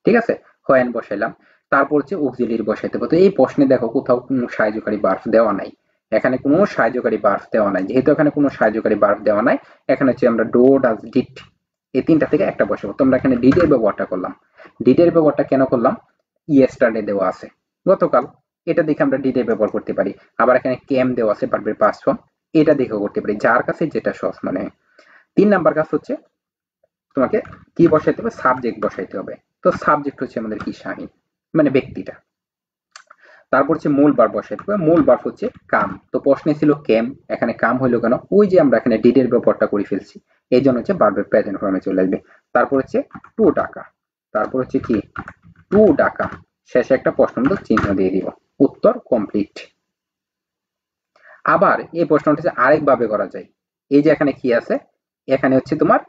ঠিক আছে, হোয়েন বসাইলাম। তারপর হচ্ছে অক্সিলিয়ারি বসাইতে হবে। তো এই প্রশ্নে দেখো কোথাও কোনো সাহায্যকারী ভার্ব দেওয়া নাই, এখানে কোনো সাহায্যকারী ভার্ব দেওয়া নাই, যেহেতু এখানে কোনো সাহায্যকারী ভার্ব দেওয়া নাই, এখানে হচ্ছে আমরা ডো, ডাজ, ডিড, এই তিনটা থেকে একটা বসাবো। তো আমরা এখানে ডিডের ব্যবহারটা করলাম। ডিডের ব্যবহারটা কেন করলাম, ইয়েস্টারডে দেওয়া আছে, গতকাল, এটা দেখে আমরা ডিডের ব্যবহার করতে পারি। আবার এখানে কেম দেওয়া আছে ভার্বের পাস্ট ফর্ম, এটা দেখেও করতে পারি, যার কাছে যেটা সহজ মনে হয়। 3 নাম্বার কাজ হচ্ছে তোমাকে কি বসাইতে হবে, সাবজেক্ট বসাইতে হবে। তো সাবজেক্ট হচ্ছে আমাদের কি, শাহিন, মানে ব্যক্তিটা। তারপর হচ্ছে মূল ভার্ব বসাইতে হবে, মূল ভার্ব হচ্ছে কাম। তো প্রশ্নে ছিল কেম, এখানে কাম হইলো কেন, ওই যে আমরা এখানে ডিডের ব্যাপারটা করে ফেলছি, এই জন্য হচ্ছে ভার্বের প্রেজেন্ট ফর্মে চলে আসবে। তারপর হচ্ছে টু টাকা, তারপর হচ্ছে কি, টু টাকা, শেষে একটা প্রশ্নবোধক চিহ্ন দিয়ে দিব, উত্তর কমপ্লিট। আবার এই প্রশ্নটা হচ্ছে আরেক ভাবে করা যায়। এই যে এখানে কি আছে, এখানে হচ্ছে তোমার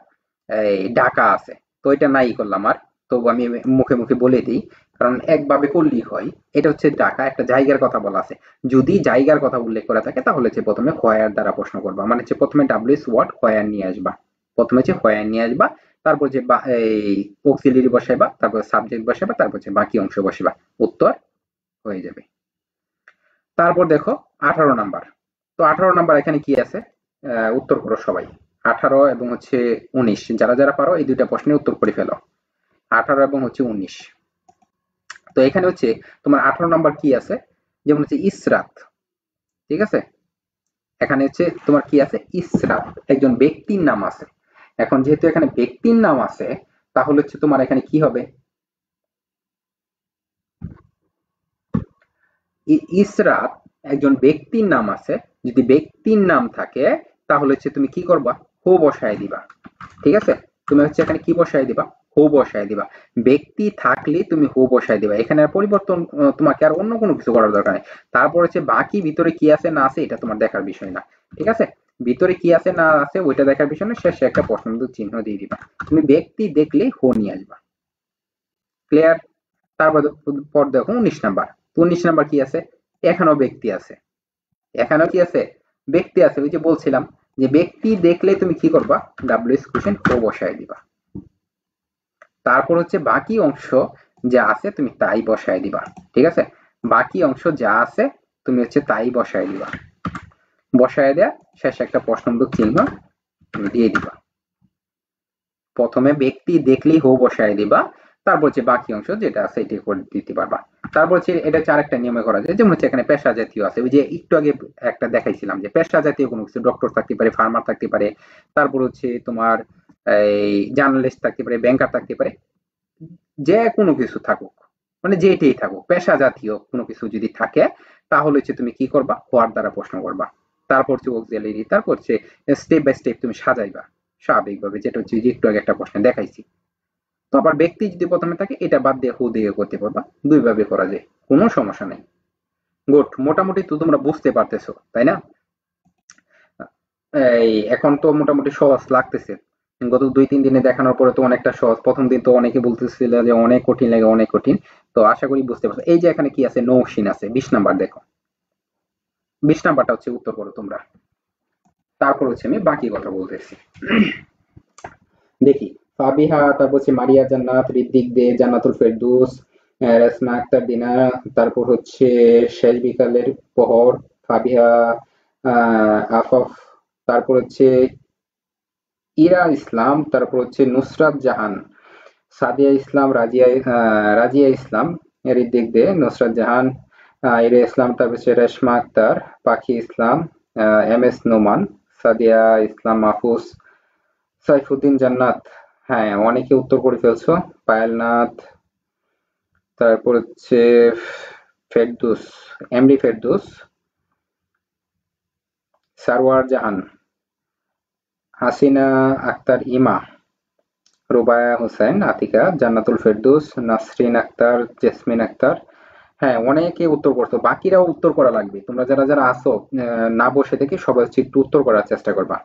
এই ঢাকা আছে, তো এটা নাই করলাম আর, তো আমি মুখে মুখে বলে দিই, কারণ একভাবে করলেই হয়। এটা হচ্ছে ঢাকা, একটা জায়গার কথা বলা আছে, যদি জায়গার কথা উল্লেখ করা থাকে তাহলে হচ্ছে প্রথমে হোয়ার দ্বারা প্রশ্ন করবা, মানে হচ্ছে প্রথমে ডাব্লিউএস ওয়ার্ড হোয়ার নিয়ে আসবা, প্রথমে হচ্ছে হোয়ার নিয়ে আসবা, তারপর যে এই অক্সিলিয়ারি বসাইবা, তারপর সাবজেক্ট বসাইবা, তারপর হচ্ছে বাকি অংশ বসাইবা, উত্তর হয়ে যাবে। তারপর দেখো 18 নাম্বার, তো 18 নাম্বার এখানে কি আছে, উত্তর করো সবাই। 18 এবং হচ্ছে 19, যারা যারা পারো এই দুইটা প্রশ্নের উত্তর করে ফেলো, 18 এবং হচ্ছে 19। তো এখানে হচ্ছে তোমার 18 নাম্বার কি আছে, যেমন হচ্ছে ইসরাত, ঠিক আছে, এখানে হচ্ছে তোমার কি আছে, ইসরাত একজন ব্যক্তির নাম আছে। এখন যেহেতু এখানে ব্যক্তির নাম আছে, তাহলে হচ্ছে তোমার এখানে কি হবে, ইসরাত একজন ব্যক্তির নাম আছে, যদি ব্যক্তির নাম থাকে তাহলে হচ্ছে তুমি কি করবা, হো বসায় দিবা। ঠিক আছে, তুমি হচ্ছে এখানে কি বসায় দিবা, হো বসায় দিবা। ব্যক্তি থাকলে তুমি হো বসায় দিবা, এখানে আর পরিবর্তন তোমাকে আর অন্য কোনো কিছু করার দরকার নেই। তারপর হচ্ছে বাকি ভিতরে কি আছে না আছে এটা তোমার দেখার বিষয় না। ঠিক আছে, ভিতরে কি আছে না আছে ওইটা দেখার বিষয় না, শেষে একটা প্রশ্নবোধক চিহ্ন দিয়ে দিবা। তুমি ব্যক্তি দেখলেই হো নিয়ে আসবা। ক্লিয়ার? তারপর পর দেখো 19 নাম্বার। 19 নাম্বার কি আছে, এখানেও ব্যক্তি আছে, এখানেও কি আছে, ব্যক্তি আছে। ওই যে বলছিলাম যে ব্যক্তি দেখলে তুমি কি করবা, ডাব্লিউএস কোশ্চেন ও বসায় দিবা। তারপর হচ্ছে বাকি অংশ যা আছে তুমি তাই বসায় দিবা। ঠিক আছে, বাকি অংশ যা আছে তুমি হচ্ছে তাই বসায় দিবা। বসায় দেয়া শেষে একটা প্রশ্নবোধক চিহ্ন তুমি দিয়ে দিবা। প্রথমে ব্যক্তি দেখলেই হো বসায় দিবা, তারপর হচ্ছে বাকি অংশ যেটা আছে এটি করে দিতে পারবা। তারপর হচ্ছে এটা হচ্ছে আরেকটা নিয়মে করা যায়, যেমন হচ্ছে এখানে পেশা জাতীয় আছে, ওই যে একটু আগে একটা দেখাইছিলাম যে পেশা জাতীয় কোনো কিছু, ডক্টর থাকতে পারে, ফার্মার থাকতে পারে, তারপর হচ্ছে তোমার এই জার্নালিস্ট থাকতে পারে, ব্যাংকার থাকতে পারে, যে কোনো কিছু থাকুক, মানে যেটাই থাকুক পেশা জাতীয় কোনো কিছু যদি থাকে তাহলে হচ্ছে তুমি কি করবা, হোয়ার দ্বারা প্রশ্ন করবা। তারপর হচ্ছে অক্সিলারি, তারপর হচ্ছে স্টেপ বাই স্টেপ তুমি সাজাইবা স্বাভাবিকভাবে, যেটা হচ্ছে যে একটু আগে একটা প্রশ্ন দেখাইছি। তো আবার ব্যক্তি যদি প্রথমে থাকে এটা বাদ দিয়ে হু দিয়ে করতে পারবা, দুই ভাবে করা যায়, কোনো সমস্যা নেই। গুড, মোটামুটি তো তোমরা বুঝতে পারতেছো তাই না? এই এখন তো মোটামুটি সহজ লাগতেছে, গত 2-3 দিনে দেখানোর পরে তো অনেকটা সহজ। প্রথম দিন তো অনেকে বলতেছিল যে অনেক কঠিন লাগে, অনেক কঠিন। তো আশা করি বুঝতে পারছো। এই যে এখানে কি আছে, নৌসিন আছে 20 নাম্বার, দেখো 20 নাম্বারটা হচ্ছে উত্তর করো তোমরা। তারপর হচ্ছে আমি বাকি কথা বলতেছি। দেখি, ফাবিহা, তারপর হচ্ছে মারিয়া জান্নাত, ঋদ্দিক দে, জান্নাতুল ফেরদৌস, রেশমা আক্তার দিনা, তারপর হচ্ছে শেষ বিকালের প্রহর, ফাবিহা, আফাফ, তারপর হচ্ছে ইরা ইসলাম, তারপর হচ্ছে নুসরাত জাহান, সাদিয়া ইসলাম, রাজিয়া ইসলাম, এর দিক দিয়ে নুসরাত জাহান, ইরা ইসলাম, তারপর হচ্ছে রেশমা আক্তার, পাখি ইসলাম, এম এস নোমান, সাদিয়া ইসলাম, মাহফুজ, সাইফুদ্দিন জান্নাত। হ্যাঁ, অনেকে উত্তর করে ফেলছো। পায়েল নাথ, তারপর হচ্ছে ফেরদৌস, এমডি ফেরদৌস, সারওয়ার জাহান, হাসিনা আক্তার ইমা, রুবায়া হোসেন, আতিকা, জান্নাতুল ফেরদৌস, নাসরিন আক্তার, জেসমিন আক্তার। হ্যাঁ, অনেকে উত্তর করছো, বাকিরাও উত্তর করা লাগবে। তোমরা যারা যারা আসো না বসে থেকে সবাই হচ্ছে একটু উত্তর করার চেষ্টা করবা।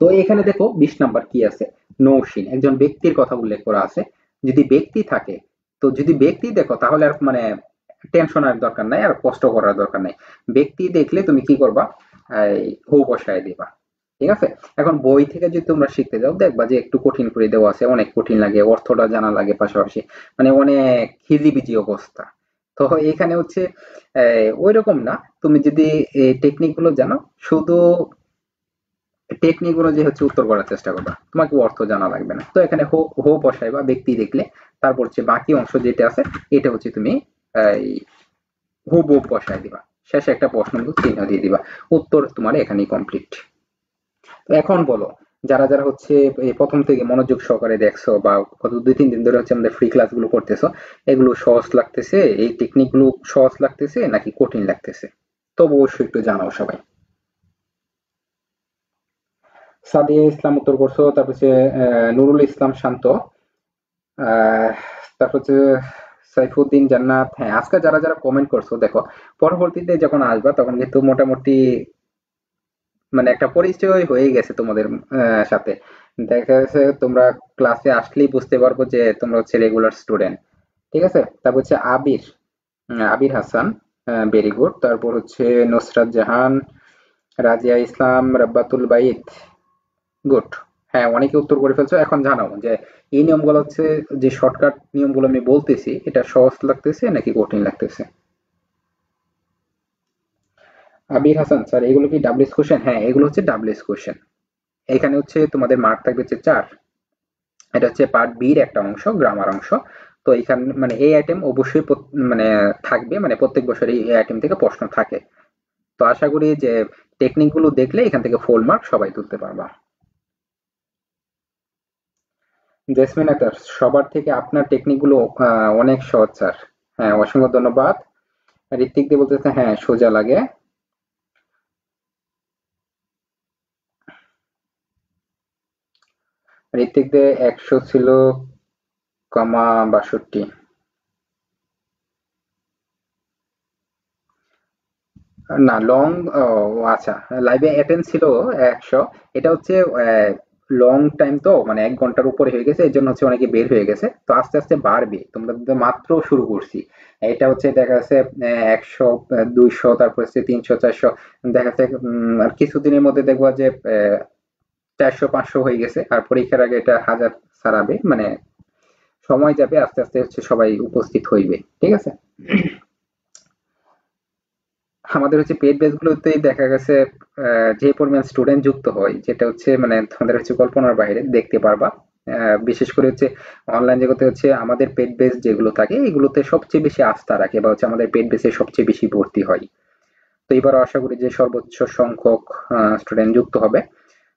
তো এখানে দেখো 20 নাম্বার কি আছে, নৌসিন একজন ব্যক্তির কথা উল্লেখ করা আছে। যদি ব্যক্তি থাকে, তো যদি ব্যক্তি দেখো তাহলে আর মানে টেনশনের দরকার নাই, আর কষ্ট করার দরকার নাই। ব্যক্তি দেখলে তুমি কি করবা, এই হু বসায় দিবা। ঠিক আছে, এখন বই থেকে যদি তোমরা শিখতে যাও দেখবা যে একটু কঠিন করে দেওয়া আছে, অনেক কঠিন লাগে, অর্থটা জানা লাগে পাশাপাশি, মানে অনেক হিজিবিজি অবস্থা। তো এখানে হচ্ছে ওই রকম না, তুমি যদি এই টেকনিক গুলো জানো, শুধু টেকনিক অনুযায়ী হচ্ছে উত্তর করার চেষ্টা করবা, তোমাকে অর্থ জানা লাগবে না। তো এখানে হো হো বসাইবা ব্যক্তি দেখলে, তারপর হচ্ছে বাকি অংশ যেটা আছে এটা হচ্ছে তুমি এই হুবহু বসায় দিবা, শেষে একটা প্রশ্নবোধক চিহ্ন দিয়ে দিবা। উত্তর তোমার এখানেই কমপ্লিট। তো এখন বলো, যারা যারা হচ্ছে এই প্রথম থেকে মনোযোগ সহকারে দেখছো বা গত 2-3 দিন ধরে হচ্ছে আমাদের ফ্রি ক্লাসগুলো করতেছো, এগুলো সহজ লাগতেছে, এই টেকনিকগুলো সহজ লাগতেছে নাকি কঠিন লাগতেছে? তো অবশ্যই একটু জানাও সবাই। সাদিয়া ইসলাম উত্তর করছো, তারপর হচ্ছে নুরুল ইসলাম শান্ত, আহ, তারপর হচ্ছে সাইফুদ্দিন জান্নাত। হ্যাঁ, আজকে যারা যারা কমেন্ট করছো দেখো, পরবর্তীতে যখন আসবা তখন কিন্তু মোটামুটি মানে একটা পরিচয় হয়ে গেছে তোমাদের সাথে। দেখা যাচ্ছে তোমরা ক্লাসে আসলেই বুঝতে পারবো যে তোমরা হচ্ছে রেগুলার স্টুডেন্ট। ঠিক আছে, তারপর হচ্ছে আবির, আবির হাসান, ভেরি গুড। তারপর হচ্ছে নুসরাত জাহান, রাজিয়া ইসলাম, রাব্বাতুল বাইত, গুড। হ্যাঁ, অনেকে উত্তর করে ফেলছো। এখন জানাও যে এই নিয়মগুলো হচ্ছে, যে শর্টকাট নিয়মগুলো আমি বলতেছি, এটা সহজ লাগতেছে নাকি কঠিন লাগতেছে? আবির হাসান স্যার, এগুলো কি ডাব্লিউএস কোশ্চেন? হ্যাঁ, এগুলো হচ্ছে ডাব্লিউএস কোশ্চেন। এখানে হচ্ছে তোমাদের মার্ক থাকবে হচ্ছে 4। এটা হচ্ছে পার্ট বি এর একটা অংশ, গ্রামার অংশ। তো এখানে মানে এই আইটেম অবশ্যই মানে থাকবে, মানে প্রত্যেক বছর এই আইটেম থেকে প্রশ্ন থাকে। তো আশা করি যে টেকনিক গুলো দেখলে এখান থেকে ফুল মার্ক সবাই তুলতে পারবা। জেসমিন আক্তার, সবার থেকে আপনার টেকনিক গুলো অনেক সহজ স্যার। হ্যাঁ, অসংখ্য ধন্যবাদ। ঋত্বিক দিয়ে বলতেছে হ্যাঁ সোজা লাগে। ঋত্বিক দিয়ে 100 ছিল, 62। না লং, আচ্ছা, লাইভে অ্যাটেন্ড ছিল 100। এটা হচ্ছে লং টাইম, তো মানে 1 ঘন্টার উপরে হয়ে গেছে, এই জন্য হচ্ছে অনেকে বের হয়ে গেছে। তো আস্তে আস্তে বাড়বে, তোমরা তো মাত্র শুরু করছি। এটা হচ্ছে দেখা যাচ্ছে 100, 200, তারপর হচ্ছে 300, 400, দেখা যাচ্ছে আর কিছুদিনের মধ্যে দেখবো যে 400, 500 হয়ে গেছে। আর পরীক্ষার আগে এটা 1000 ছাড়াবে, মানে সময় যাবে, আস্তে আস্তে হচ্ছে সবাই উপস্থিত হইবে। ঠিক আছে। আমাদের হচ্ছে পেইড ব্যাচ গুলোতেই দেখা গেছে যে পরিমাণ স্টুডেন্ট যুক্ত হয়, যেটা হচ্ছে মানে তোমাদের হচ্ছে কল্পনার বাইরে, দেখতে পারবা। বিশেষ করে হচ্ছে অনলাইন জগতে হচ্ছে আমাদের পেইড ব্যাচ যেগুলো থাকে এগুলোতে সবচেয়ে বেশি আস্থা রাখে, বা হচ্ছে আমাদের পেইড ব্যাচে সবচেয়ে বেশি ভর্তি হয়। তো এবার আশা করি যে সর্বোচ্চ সংখ্যক স্টুডেন্ট যুক্ত হবে।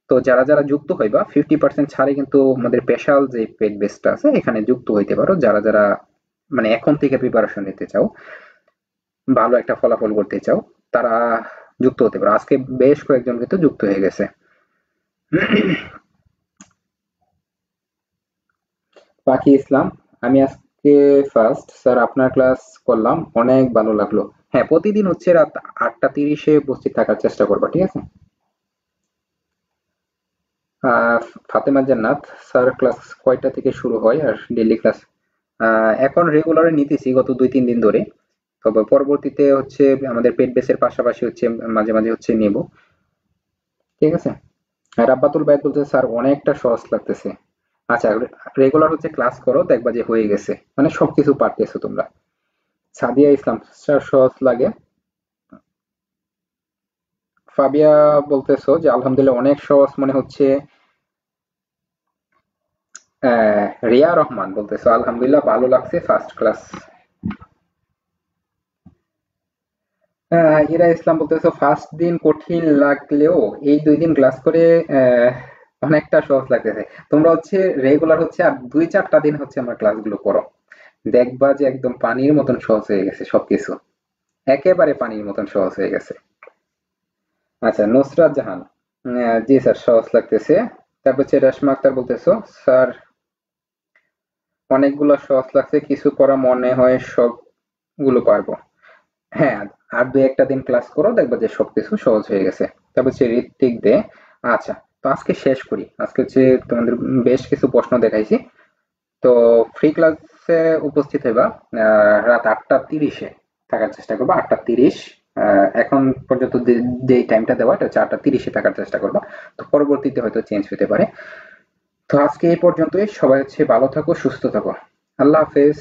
তো যারা যারা যুক্ত হইবা 50% ছাড়ে কিন্তু আমাদের স্পেশাল যে পেইড ব্যাচটা আছে এখানে যুক্ত হইতে পারো, যারা যারা মানে এখন থেকে প্রিপারেশন নিতে চাও, ভালো একটা ফলাফল করতে চাও, তারা যুক্ত হতে পারো। আজকে বেশ কয়েকজন কিন্তু যুক্ত হয়ে গেছে। পাখি ইসলাম, আমি আজকে ফার্স্ট স্যার, আপনার ক্লাস করলাম, অনেক ভালো লাগলো। হ্যাঁ, প্রতিদিন হচ্ছে রাত 8:30-এ উপস্থিত থাকার চেষ্টা করবো, ঠিক আছে। আহ, ফাতেমা জান্নাত, স্যার ক্লাস কয়টা থেকে শুরু হয় আর ডেইলি ক্লাস? এখন রেগুলারে নিতেছি গত 2-3 দিন ধরে। তবে পরবর্তীতে হচ্ছে আমাদের পেড বেসের পাশাপাশি হচ্ছে মাঝে মাঝে হচ্ছে নেব। ঠিক আছে। আর রাব্বাতুল বাইদ বলতে স্যার অনেকটা সহজ লাগতেছে। আচ্ছা, রেগুলার হচ্ছে ক্লাস করো, দেখবা যে হয়ে গেছে, মানে সবকিছু পারতেছো তোমরা। সাদিয়া ইসলাম, স্যার সহজ লাগে। ফাবিয়া বলতেছো যে আলহামদুলিল্লাহ অনেক সহজ মনে হচ্ছে। রিয়া রহমান বলতেছো আলহামদুলিল্লাহ ভালো লাগছে, ফার্স্ট ক্লাস। ইরা ইসলাম বলতেছো ফার্স্ট দিন কঠিন লাগলেও এই 2 দিন ক্লাস করে আহ, অনেকটা সহজ লাগতেছে। তোমরা হচ্ছে রেগুলার হচ্ছে আর 2-4টা দিন হচ্ছে আমার ক্লাসগুলো করো, দেখবা যে একদম পানির মতন সহজ হয়ে গেছে সবকিছু, একেবারে পানির মতন সহজ হয়ে গেছে। আচ্ছা, নুসরাত জাহান, জি স্যার সহজ লাগতেছে। তারপর হচ্ছে রেশমা আক্তার বলতেছো স্যার অনেকগুলো সহজ লাগছে, কিছু করা মনে হয় সবগুলো পারবো। হ্যাঁ, আর 2-1টা দিন ক্লাস করো, দেখবা যে সবকিছু সহজ হয়ে গেছে। তারপর হচ্ছে ঋত্বিক দে। আচ্ছা, তো আজকে শেষ করি। আজকে হচ্ছে তোমাদের বেশ কিছু প্রশ্ন দেখাইছি। তো ফ্রি ক্লাসে উপস্থিত হইবা রাত 8:30-এ থাকার চেষ্টা করবা। 8:30, এখন পর্যন্ত যে টাইমটা দেওয়া এটা হচ্ছে 8:30-এ থাকার চেষ্টা করবা। তো পরবর্তীতে হয়তো চেঞ্জ হতে পারে। তো আজকে এই পর্যন্তই, সবাই হচ্ছে ভালো থাকো, সুস্থ থাকো। আল্লাহ হাফেজ।